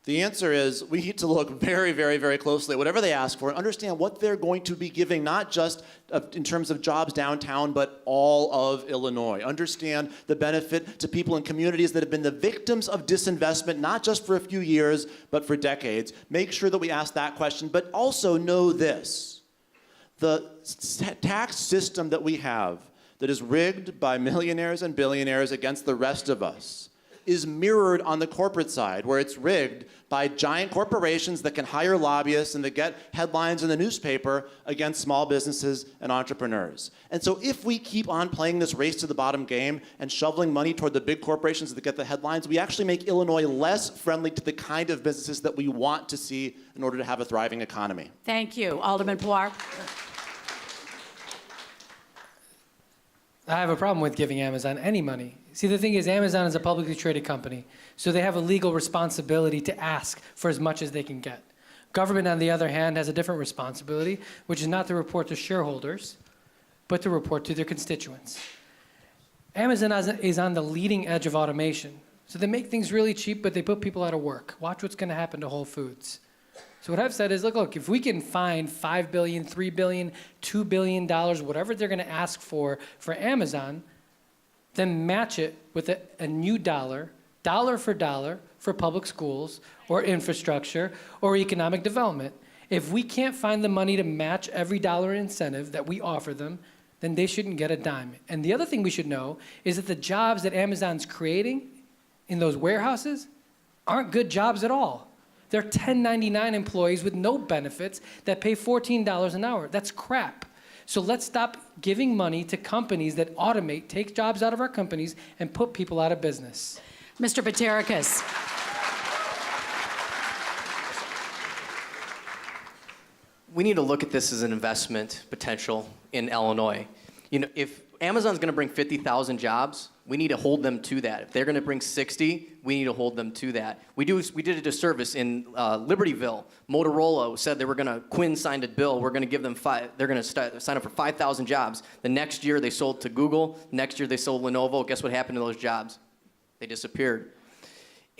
The answer is we need to look very, very, very closely at whatever they ask for and understand what they're going to be giving, not just in terms of jobs downtown, but all of Illinois. Understand the benefit to people in communities that have been the victims of disinvestment, not just for a few years, but for decades. Make sure that we ask that question, but also know this. The tax system that we have that is rigged by millionaires and billionaires against the rest of us is mirrored on the corporate side, where it's rigged by giant corporations that can hire lobbyists and that get headlines in the newspaper against small businesses and entrepreneurs. And so if we keep on playing this race to the bottom game and shoveling money toward the big corporations that get the headlines, we actually make Illinois less friendly to the kind of businesses that we want to see in order to have a thriving economy. Thank you. Alderman Pawar. I have a problem with giving Amazon any money. See, the thing is, Amazon is a publicly traded company, so they have a legal responsibility to ask for as much as they can get. Government, on the other hand, has a different responsibility, which is not to report to shareholders, but to report to their constituents. Amazon is on the leading edge of automation. So they make things really cheap, but they put people out of work. Watch what's going to happen to Whole Foods. So what I've said is, look, if we can find $5 billion, $3 billion, $2 billion, whatever they're going to ask for Amazon, then match it with a new dollar for dollar, for public schools or infrastructure or economic development. If we can't find the money to match every dollar incentive that we offer them, then they shouldn't get a dime. And the other thing we should know is that the jobs that Amazon's creating in those warehouses aren't good jobs at all. They're 1099 employees with no benefits that pay $14 an hour. That's crap. So let's stop giving money to companies that automate, take jobs out of our companies, and put people out of business. Mr. Paterkas. we need to look at this as an investment potential in Illinois. You know, if Amazon's going to bring 50,000 jobs, we need to hold them to that. If they're going to bring 60, we need to hold them to that. We did a disservice in Libertyville. Motorola said they were going to, Quinn signed a bill, we're going to give them they're going to sign up for 5,000 jobs. The next year they sold to Google, next year they sold Lenovo. Guess what happened to those jobs? They disappeared.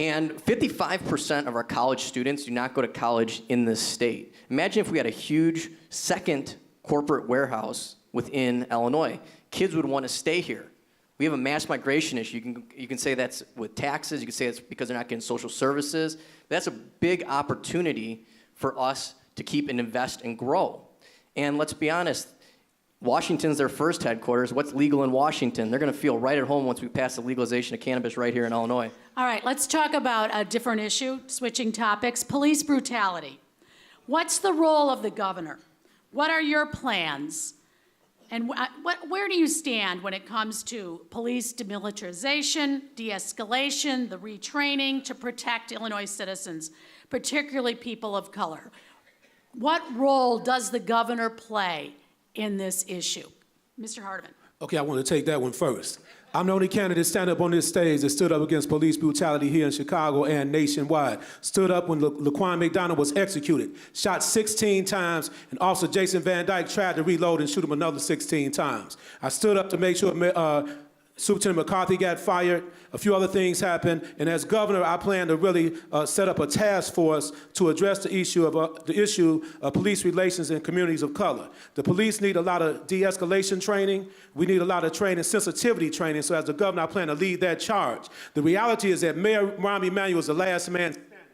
And 55% of our college students do not go to college in this state. Imagine if we had a huge second corporate warehouse within Illinois. Kids would want to stay here. We have a mass migration issue. You can say that's with taxes. You can say it's because they're not getting social services. That's a big opportunity for us to keep and invest and grow. And let's be honest, Washington's their first headquarters. What's legal in Washington? They're going to feel right at home once we pass the legalization of cannabis right here in Illinois. All right, let's talk about a different issue, switching topics, police brutality. What's the role of the governor? What are your plans? And where do you stand when it comes to police demilitarization, de-escalation, the retraining to protect Illinois citizens, particularly people of color? What role does the governor play in this issue? Mr. Hardiman. Okay, I want to take that one first. I'm the only candidate stand up on this stage that stood up against police brutality here in Chicago and nationwide. Stood up when Laquan McDonald was executed, shot 16 times, and Officer Jason Van Dyke tried to reload and shoot him another 16 times. I stood up to make sure Superintendent McCarthy got fired, a few other things happened, and as governor, I plan to really set up a task force to address the issue of police relations in communities of color. The police need a lot of de-escalation training. We need a lot of training, sensitivity training, so as the governor, I plan to lead that charge. The reality is that Mayor Rahm Emanuel is the last man standing.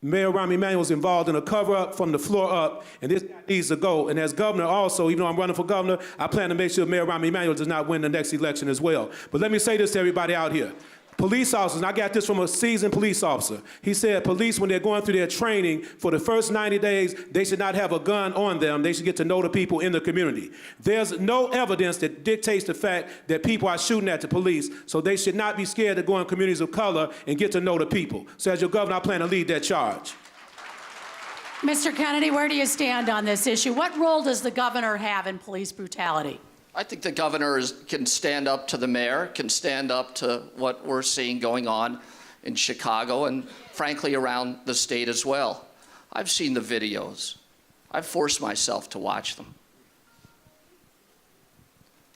Mayor Rahm Emanuel was involved in a cover-up from the floor up, and this needs to go. And as governor also, even though I'm running for governor, I plan to make sure Mayor Rahm Emanuel does not win the next election as well. But let me say this to everybody out here. Police officers, and I got this from a seasoned police officer. He said police, when they're going through their training, for the first 90 days, they should not have a gun on them. They should get to know the people in the community. There's no evidence that dictates the fact that people are shooting at the police, so they should not be scared to go in communities of color and get to know the people. So as your governor, I plan to lead that charge. Mr. Kennedy, where do you stand on this issue? What role does the governor have in police brutality? I think the governor can stand up to the mayor, can stand up to what we're seeing going on in Chicago and, frankly, around the state as well. I've seen the videos. I've forced myself to watch them.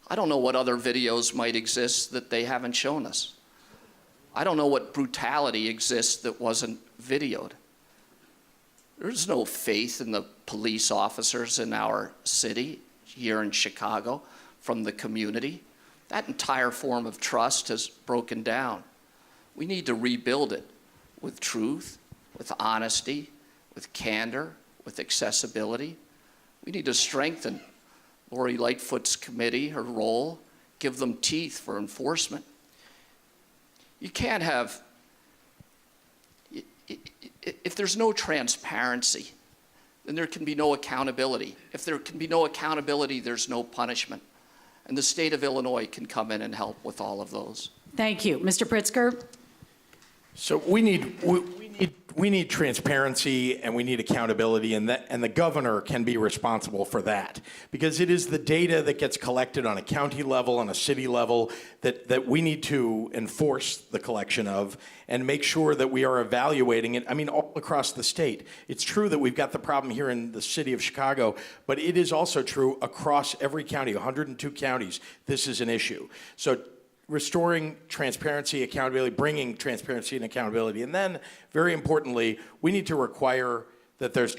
I don't know what other videos might exist that they haven't shown us. I don't know what brutality exists that wasn't videoed. There's no faith in the police officers in our city here in Chicago from the community. That entire form of trust has broken down. We need to rebuild it with truth, with honesty, with candor, with accessibility. We need to strengthen Lori Lightfoot's committee, her role, give them teeth for enforcement. You can't have, if there's no transparency, then there can be no accountability. If there can be no accountability, there's no punishment. And the state of Illinois can come in and help with all of those. Thank you. Mr. Pritzker? So we need transparency and we need accountability, and the governor can be responsible for that, because it is the data that gets collected on a county level, on a city level, that we need to enforce the collection of and make sure that we are evaluating it. I mean, all across the state. It's true that we've got the problem here in the city of Chicago, but it is also true across every county, 102 counties, this is an issue. So restoring transparency, accountability, bringing transparency and accountability. And then, very importantly, we need to require that there's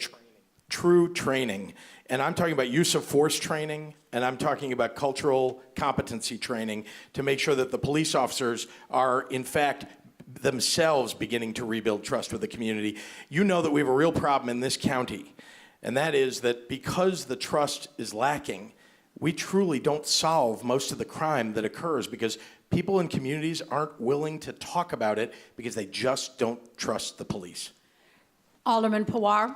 true training. And I'm talking about use of force training, and I'm talking about cultural competency training to make sure that the police officers are, in fact, themselves beginning to rebuild trust with the community. You know that we have a real problem in this county, and that is that because the trust is lacking, we truly don't solve most of the crime that occurs because people in communities aren't willing to talk about it because they just don't trust the police. Alderman Pawar?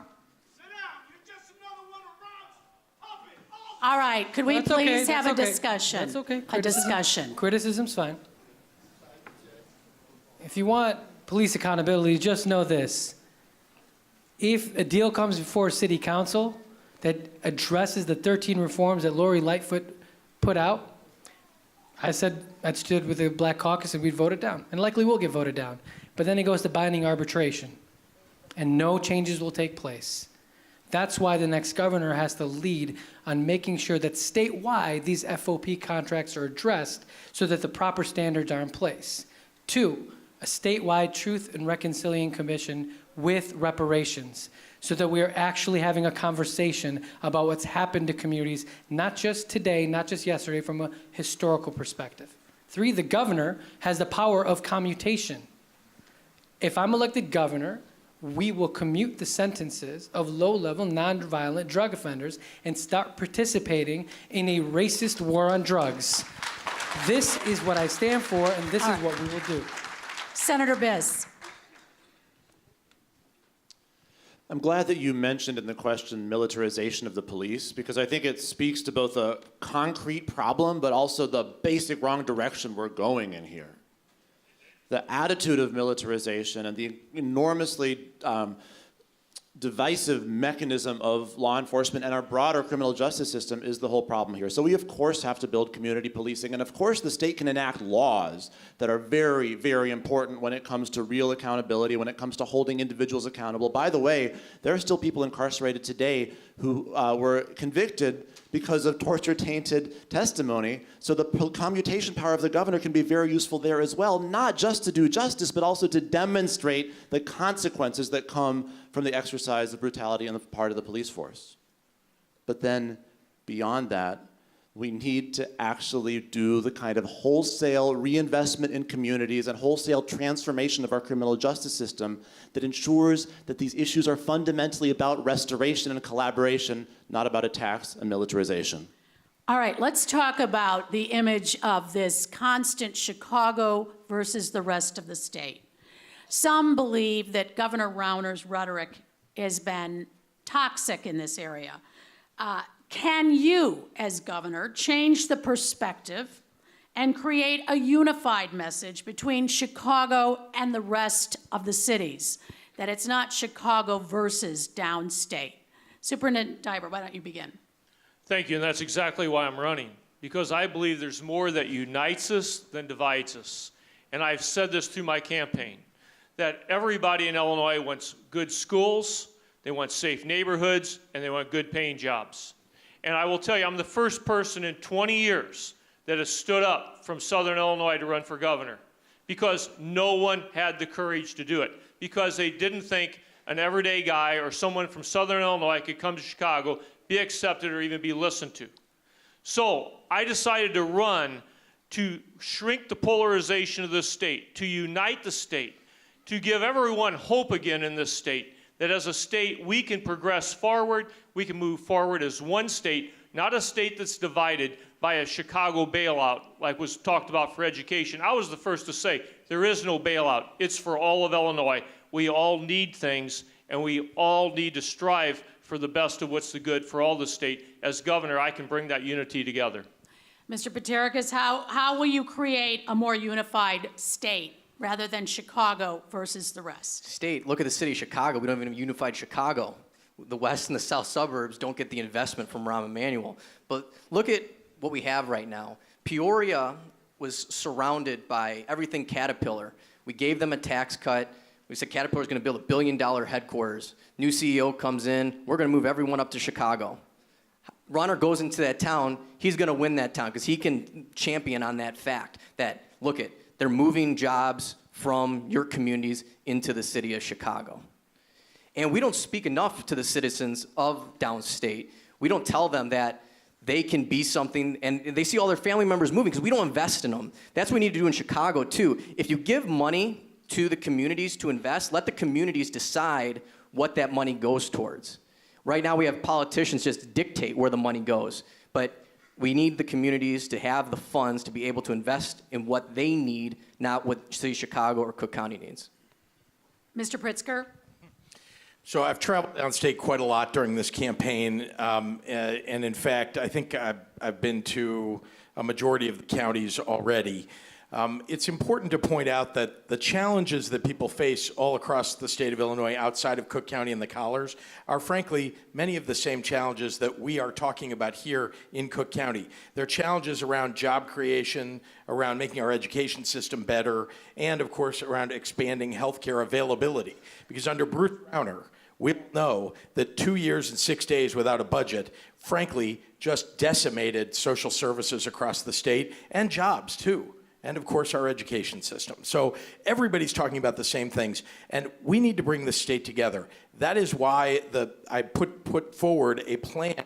All right, could we That's please okay, have a that's okay. discussion? That's okay. A discussion. Criticism's fine. If you want police accountability, just know this. If a deal comes before City Council that addresses the 13 reforms that Lori Lightfoot put out, I said I stood with the Black Caucus and we'd vote it down, and likely will get voted down. But then it goes to binding arbitration, and no changes will take place. That's why the next governor has to lead on making sure that statewide these FOP contracts are addressed so that the proper standards are in place. 2, a statewide Truth and Reconciliation Commission with reparations, so that we are actually having a conversation about what's happened to communities, not just today, not just yesterday, from a historical perspective. 3, the governor has the power of commutation. If I'm elected governor, we will commute the sentences of low-level, nonviolent drug offenders and start participating in a racist war on drugs. This is what I stand for, and this is what we will do. Senator Biz. I'm glad that you mentioned in the question militarization of the police, because I think it speaks to both a concrete problem but also the basic wrong direction we're going in here. The attitude of militarization and the enormously divisive mechanism of law enforcement and our broader criminal justice system is the whole problem here. So we, of course, have to build community policing. And, of course, the state can enact laws that are very, very important when it comes to real accountability, when it comes to holding individuals accountable. By the way, there are still people incarcerated today who were convicted because of torture-tainted testimony. So the commutation power of the governor can be very useful there as well, not just to do justice, but also to demonstrate the consequences that come from the exercise of brutality on the part of the police force. But then, beyond that, we need to actually do the kind of wholesale reinvestment in communities and wholesale transformation of our criminal justice system that ensures that these issues are fundamentally about restoration and collaboration, not about attacks and militarization. All right, let's talk about the image of this constant Chicago versus the rest of the state. Some believe that Governor Rauner's rhetoric has been toxic in this area. Can you, as governor, change the perspective and create a unified message between Chicago and the rest of the cities, that it's not Chicago versus downstate? Superintendent Diber, why don't you begin? Thank you, and that's exactly why I'm running, because I believe there's more that unites us than divides us. And I've said this through my campaign, that everybody in Illinois wants good schools, they want safe neighborhoods, and they want good paying jobs. And I will tell you, I'm the first person in 20 years that has stood up from Southern Illinois to run for governor, because no one had the courage to do it, because they didn't think an everyday guy or someone from Southern Illinois could come to Chicago, be accepted, or even be listened to. So I decided to run to shrink the polarization of this state, to unite the state, to give everyone hope again in this state, that as a state we can progress forward, we can move forward as one state, not a state that's divided by a Chicago bailout like was talked about for education. I was the first to say there is no bailout. It's for all of Illinois. We all need things, and we all need to strive for the best of what's the good for all the state. As governor, I can bring that unity together. Mr. Paterkas, how will you create a more unified state rather than Chicago versus the rest? State, look at the city of Chicago. We don't even have a unified Chicago. The west and the south suburbs don't get the investment from Rahm Emanuel. But look at what we have right now. Peoria was surrounded by everything Caterpillar. We gave them a tax cut. We said Caterpillar's going to build $1 billion headquarters. New CEO comes in. We're going to move everyone up to Chicago. Rauner goes into that town. He's going to win that town because he can champion on that fact that, look it, they're moving jobs from your communities into the city of Chicago. And we don't speak enough to the citizens of downstate. We don't tell them that they can be something, and they see all their family members moving because we don't invest in them. That's what we need to do in Chicago, too. If you give money to the communities to invest, let the communities decide what that money goes towards. Right now, we have politicians just dictate where the money goes. But we need the communities to have the funds to be able to invest in what they need, not what City of Chicago or Cook County needs. Mr. Pritzker? So I've traveled downstate quite a lot during this campaign, and in fact, I think I've been to a majority of the counties already. It's important to point out that the challenges that people face all across the state of Illinois outside of Cook County and the collars are frankly many of the same challenges that we are talking about here in Cook County. They're challenges around job creation, around making our education system better, and of course around expanding healthcare availability. Because under Bruce Browner, we know that 2 years and 6 days without a budget, frankly, just decimated social services across the state and jobs too. And of course, our education system. So everybody's talking about the same things, and we need to bring the state together. That is why I put forward a plan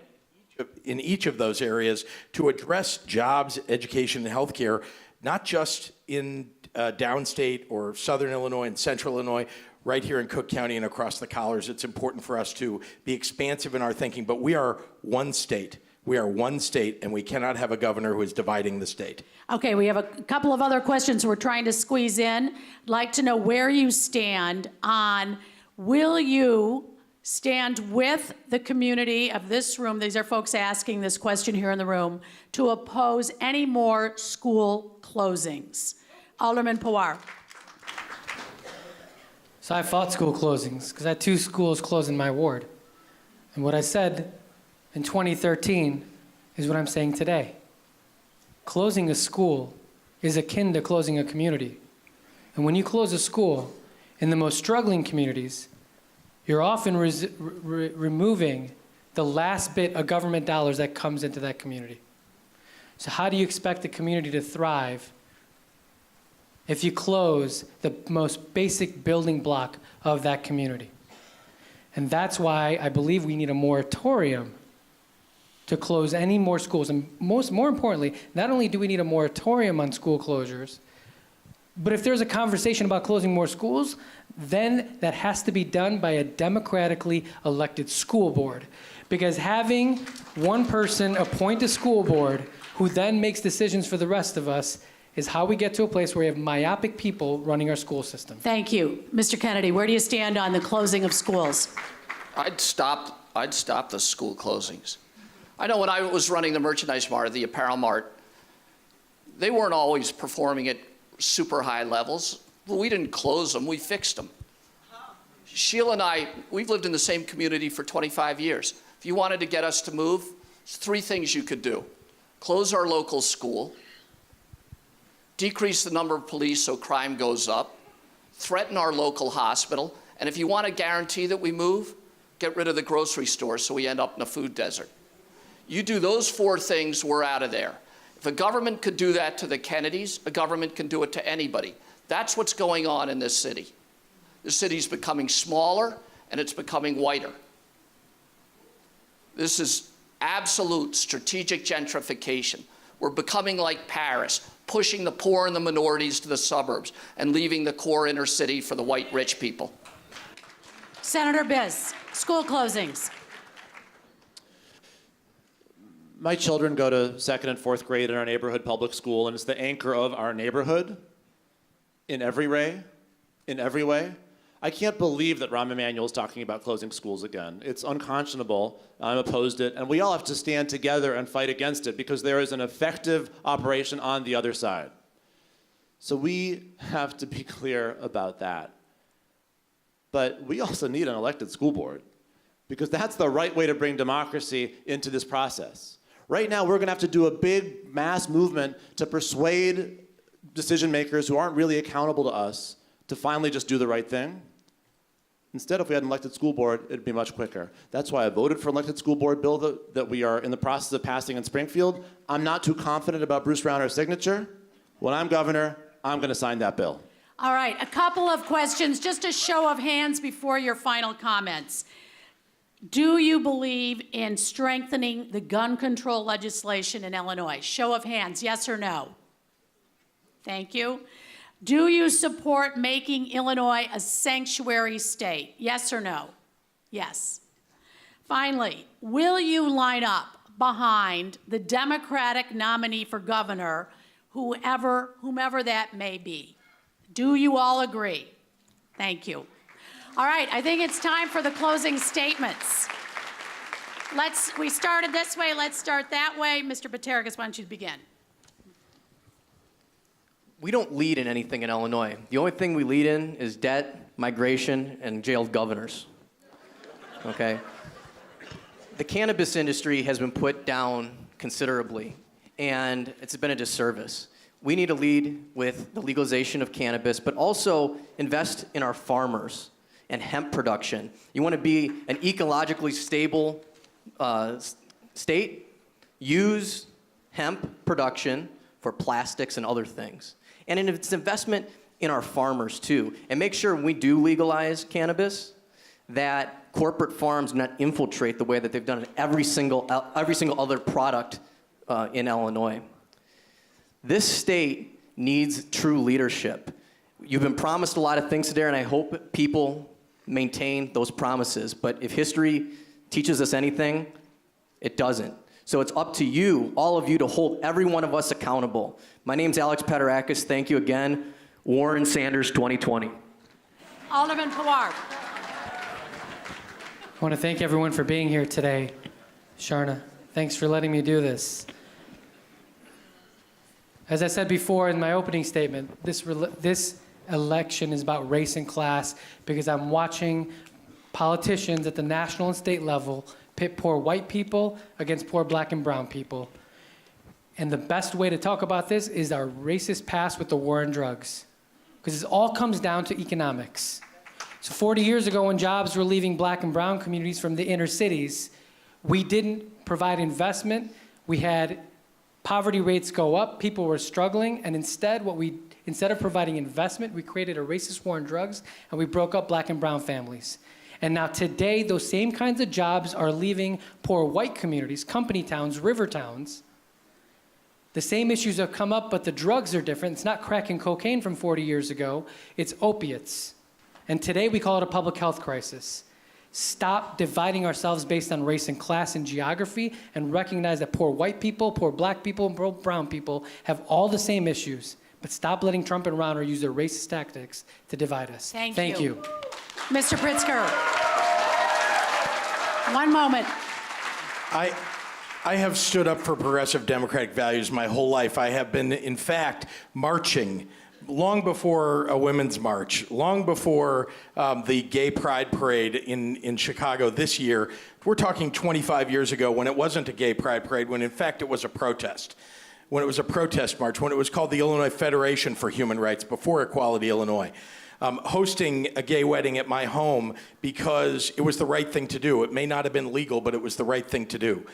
in each of those areas to address jobs, education, and healthcare, not just in downstate or southern Illinois and central Illinois, right here in Cook County and across the collars. It's important for us to be expansive in our thinking, but we are one state. We are one state, and we cannot have a governor who is dividing the state. Okay, we have a couple of other questions we're trying to squeeze in. I'd like to know where you stand on, will you stand with the community of this room, these are folks asking this question here in the room, to oppose any more school closings? Alderman Pawar. So I fought school closings because I had 2 schools closed in my ward. And what I said in 2013 is what I'm saying today. Closing a school is akin to closing a community. And when you close a school in the most struggling communities, you're often removing the last bit of government dollars that comes into that community. So how do you expect the community to thrive if you close the most basic building block of that community? And that's why I believe we need a moratorium to close any more schools. And more importantly, not only do we need a moratorium on school closures, but if there's a conversation about closing more schools, then that has to be done by a democratically elected school board. Because having one person appoint a school board who then makes decisions for the rest of us is how we get to a place where we have myopic people running our school system. Thank you. Mr. Kennedy, where do you stand on the closing of schools? I'd stop the school closings. I know when I was running the merchandise mart, the apparel mart, they weren't always performing at super high levels, but we didn't close them, we fixed them. Sheila and I, we've lived in the same community for 25 years. If you wanted to get us to move, there's 3 things you could do. Close our local school, decrease the number of police so crime goes up, threaten our local hospital, and if you want to guarantee that we move, get rid of the grocery store so we end up in a food desert. You do those 4 things, we're out of there. If a government could do that to the Kennedys, a government can do it to anybody. That's what's going on in this city. The city's becoming smaller and it's becoming whiter. This is absolute strategic gentrification. We're becoming like Paris, pushing the poor and the minorities to the suburbs and leaving the core inner city for the white rich people. Senator Biz, school closings. My children go to 2nd and 4th grade in our neighborhood public school, and it's the anchor of our neighborhood in every way. I can't believe that Rahm Emanuel is talking about closing schools again. It's unconscionable. I'm opposed to it, and we all have to stand together and fight against it because there is an effective operation on the other side. So we have to be clear about that. But we also need an elected school board because that's the right way to bring democracy into this process. Right now, we're going to have to do a big mass movement to persuade decision makers who aren't really accountable to us to finally just do the right thing. Instead, if we had an elected school board, it'd be much quicker. That's why I voted for an elected school board bill that we are in the process of passing in Springfield. I'm not too confident about Bruce Browner's signature. When I'm governor, I'm going to sign that bill. All right, a couple of questions, just a show of hands before your final comments. Do you believe in strengthening the gun control legislation in Illinois? Show of hands, yes or no? Thank you. Do you support making Illinois a sanctuary state? Yes or no? Yes. Finally, will you line up behind the Democratic nominee for governor, whomever that may be? Do you all agree? Thank you. All right, I think it's time for the closing statements. We started this way, let's start that way. Mr. Batergas, why don't you begin? We don't lead in anything in Illinois. The only thing we lead in is debt, migration, and jailed governors. Okay? The cannabis industry has been put down considerably, and it's been a disservice. We need to lead with the legalization of cannabis, but also invest in our farmers and hemp production. You want to be an ecologically stable state? Use hemp production for plastics and other things. And it's investment in our farmers too. And make sure when we do legalize cannabis that corporate farms not infiltrate the way that they've done in every single other product in Illinois. This state needs true leadership. You've been promised a lot of things today, and I hope people maintain those promises. But if history teaches us anything, it doesn't. So it's up to you, all of you, to hold every one of us accountable. My name's Alex Pederakis. Thank you again. Warren Sanders 2020. Alderman Pawar. I want to thank everyone for being here today. Sharna, thanks for letting me do this. As I said before in my opening statement, this election is about race and class because I'm watching politicians at the national and state level pit poor white people against poor black and brown people. And the best way to talk about this is our racist past with the war on drugs. Because it all comes down to economics. So 40 years ago when jobs were leaving black and brown communities from the inner cities, we didn't provide investment. We had poverty rates go up, people were struggling, and instead of providing investment, we created a racist war on drugs, and we broke up black and brown families. And now today, those same kinds of jobs are leaving poor white communities, company towns, river towns. The same issues have come up, but the drugs are different. It's not crack and cocaine from 40 years ago, it's opiates. And today we call it a public health crisis. Stop dividing ourselves based on race and class and geography and recognize that poor white people, poor black people, and poor brown people have all the same issues. But stop letting Trump and Rauner use their racist tactics to divide us. Thank you. Mr. Pritzker. One moment. I have stood up for progressive democratic values my whole life. I have been, in fact, marching long before a women's march, long before the gay pride parade in Chicago this year. We're talking 25 years ago when it wasn't a gay pride parade, when in fact it was a protest. When it was a protest march, when it was called the Illinois Federation for Human Rights, before Equality Illinois. Hosting a gay wedding at my home because it was the right thing to do. It may not have been legal, but it was the right thing to do.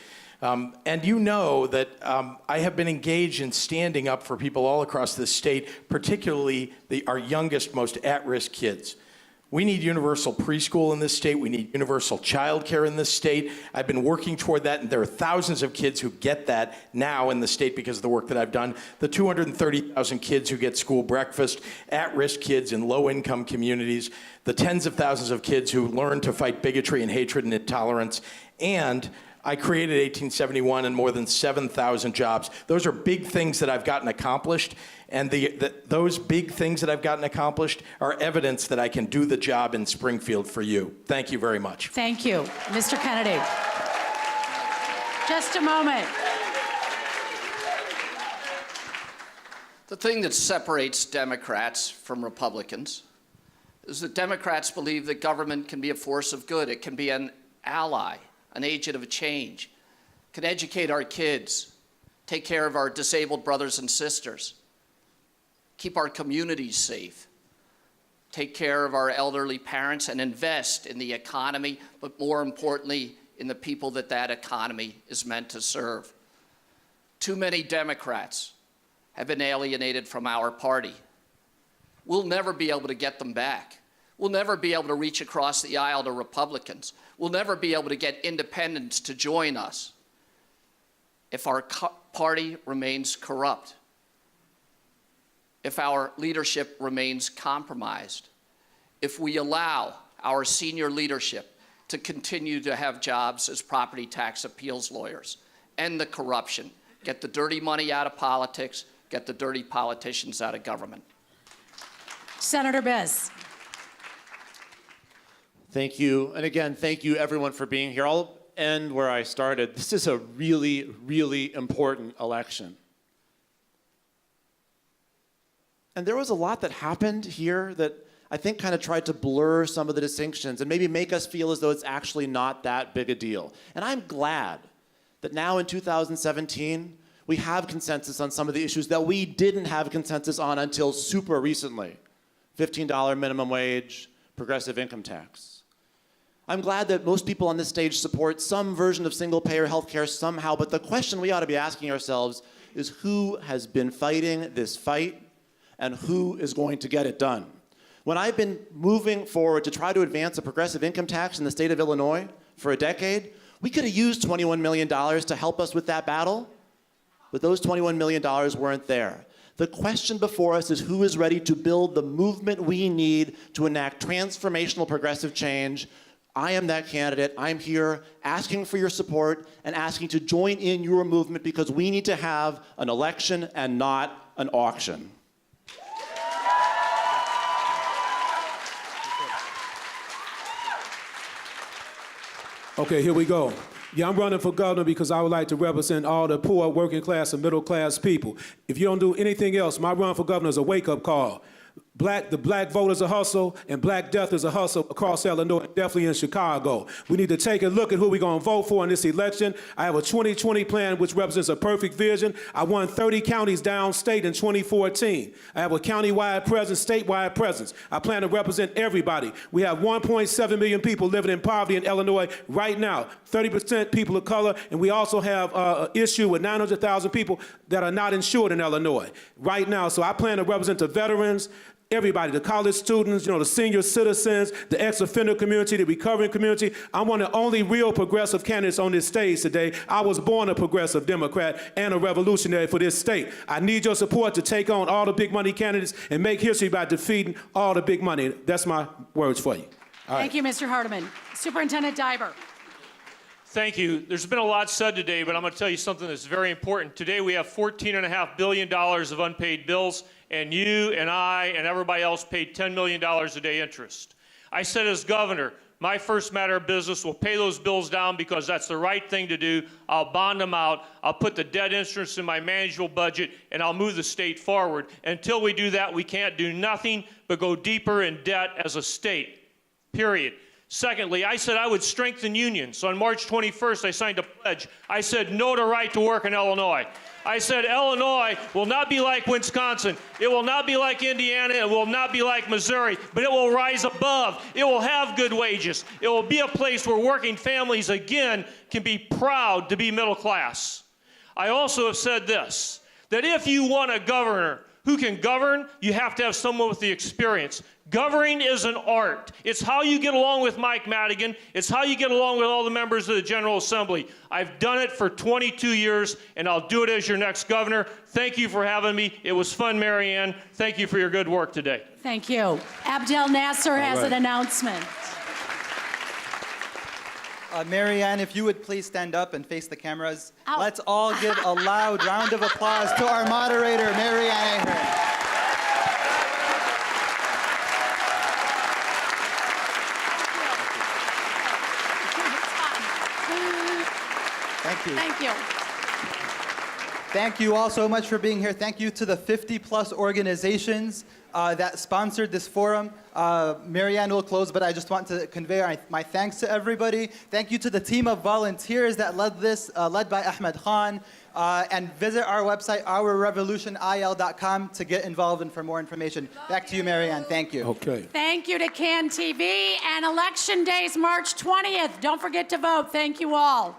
And you know that I have been engaged in standing up for people all across this state, particularly our youngest, most at-risk kids. We need universal preschool in this state. We need universal child care in this state. I've been working toward that, and there are thousands of kids who get that now in the state because of the work that I've done. The 230,000 kids who get school breakfast, at-risk kids in low-income communities, the tens of thousands of kids who learn to fight bigotry and hatred and intolerance, and I created 1871 and more than 7,000 jobs. Those are big things that I've gotten accomplished, and those big things that I've gotten accomplished are evidence that I can do the job in Springfield for you. Thank you very much. Thank you. Mr. Kennedy. Just a moment. The thing that separates Democrats from Republicans is that Democrats believe that government can be a force of good. It can be an ally, an agent of change, can educate our kids, take care of our disabled brothers and sisters, keep our communities safe, take care of our elderly parents, and invest in the economy, but more importantly, in the people that economy is meant to serve. Too many Democrats have been alienated from our party. We'll never be able to get them back. We'll never be able to reach across the aisle to Republicans. We'll never be able to get independents to join us if our party remains corrupt, if our leadership remains compromised, if we allow our senior leadership to continue to have jobs as property tax appeals lawyers, end the corruption, get the dirty money out of politics, get the dirty politicians out of government. Senator Biss. Thank you. And again, thank you everyone for being here. I'll end where I started. This is a really, really important election. And there was a lot that happened here that I think kind of tried to blur some of the distinctions and maybe make us feel as though it's actually not that big a deal. And I'm glad that now in 2017, we have consensus on some of the issues that we didn't have consensus on until super recently. $15 minimum wage, progressive income tax. I'm glad that most people on this stage support some version of single-payer healthcare somehow, but the question we ought to be asking ourselves is who has been fighting this fight and who is going to get it done? When I've been moving forward to try to advance a progressive income tax in the state of Illinois for a decade, we could have used $21 million to help us with that battle, but those $21 million weren't there. The question before us is who is ready to build the movement we need to enact transformational progressive change. I am that candidate. I'm here asking for your support and asking to join in your movement because we need to have an election and not an auction. Okay, here we go. Yeah, I'm running for governor because I would like to represent all the poor, working class, and middle class people. If you don't do anything else, my run for governor is a wake-up call. The black vote is a hustle, and black death is a hustle across Illinois, definitely in Chicago. We need to take a look at who we're going to vote for in this election. I have a 2020 plan which represents a perfect vision. I won 30 counties downstate in 2014. I have a county-wide presence, statewide presence. I plan to represent everybody. We have 1.7 million people living in poverty in Illinois right now, 30% people of color, and we also have an issue with 900,000 people that are not insured in Illinois right now. So I plan to represent the veterans, everybody, the college students, the senior citizens, the ex-offender community, the recovering community. I'm one of the only real progressive candidates on this stage today. I was born a progressive Democrat and a revolutionary for this state. I need your support to take on all the big money candidates and make history by defeating all the big money. That's my words for you. All right. Thank you, Mr. Hardiman. Superintendent Diber. Thank you. There's been a lot said today, but I'm going to tell you something that's very important. Today we have $14.5 billion of unpaid bills, and you and I and everybody else paid $10 million a day interest. I said as governor, my first matter of business will pay those bills down because that's the right thing to do. I'll bond them out. I'll put the debt insurance in my manageable budget, and I'll move the state forward. Until we do that, we can't do nothing but go deeper in debt as a state, period. Secondly, I said I would strengthen unions. So on March 21st, I signed a pledge. I said no to right to work in Illinois. I said Illinois will not be like Wisconsin. It will not be like Indiana. It will not be like Missouri, but it will rise above. It will have good wages. It will be a place where working families, again, can be proud to be middle class. I also have said this, that if you want a governor who can govern, you have to have someone with the experience. Governing is an art. It's how you get along with Mike Madigan. It's how you get along with all the members of the General Assembly. I've done it for 22 years, and I'll do it as your next governor. Thank you for having me. It was fun, Mary Ann. Thank you for your good work today. Thank you. Abdel Nasser has an announcement. Mary Ann, if you would please stand up and face the cameras. Ow. Let's all give a loud round of applause to our moderator, Mary Ann Ahern. Thank you. Thank you. Thank you all so much for being here. Thank you to the 50-plus organizations that sponsored this forum. Mary Ann will close, but I just want to convey my thanks to everybody. Thank you to the team of volunteers that led this, led by Ahmed Khan. And visit our website, ourrevolutionil.com, to get involved and for more information. Back to you, Mary Ann. Thank you. Okay. Thank you to CAN TV. And Election Day is March 20th. Don't forget to vote. Thank you all.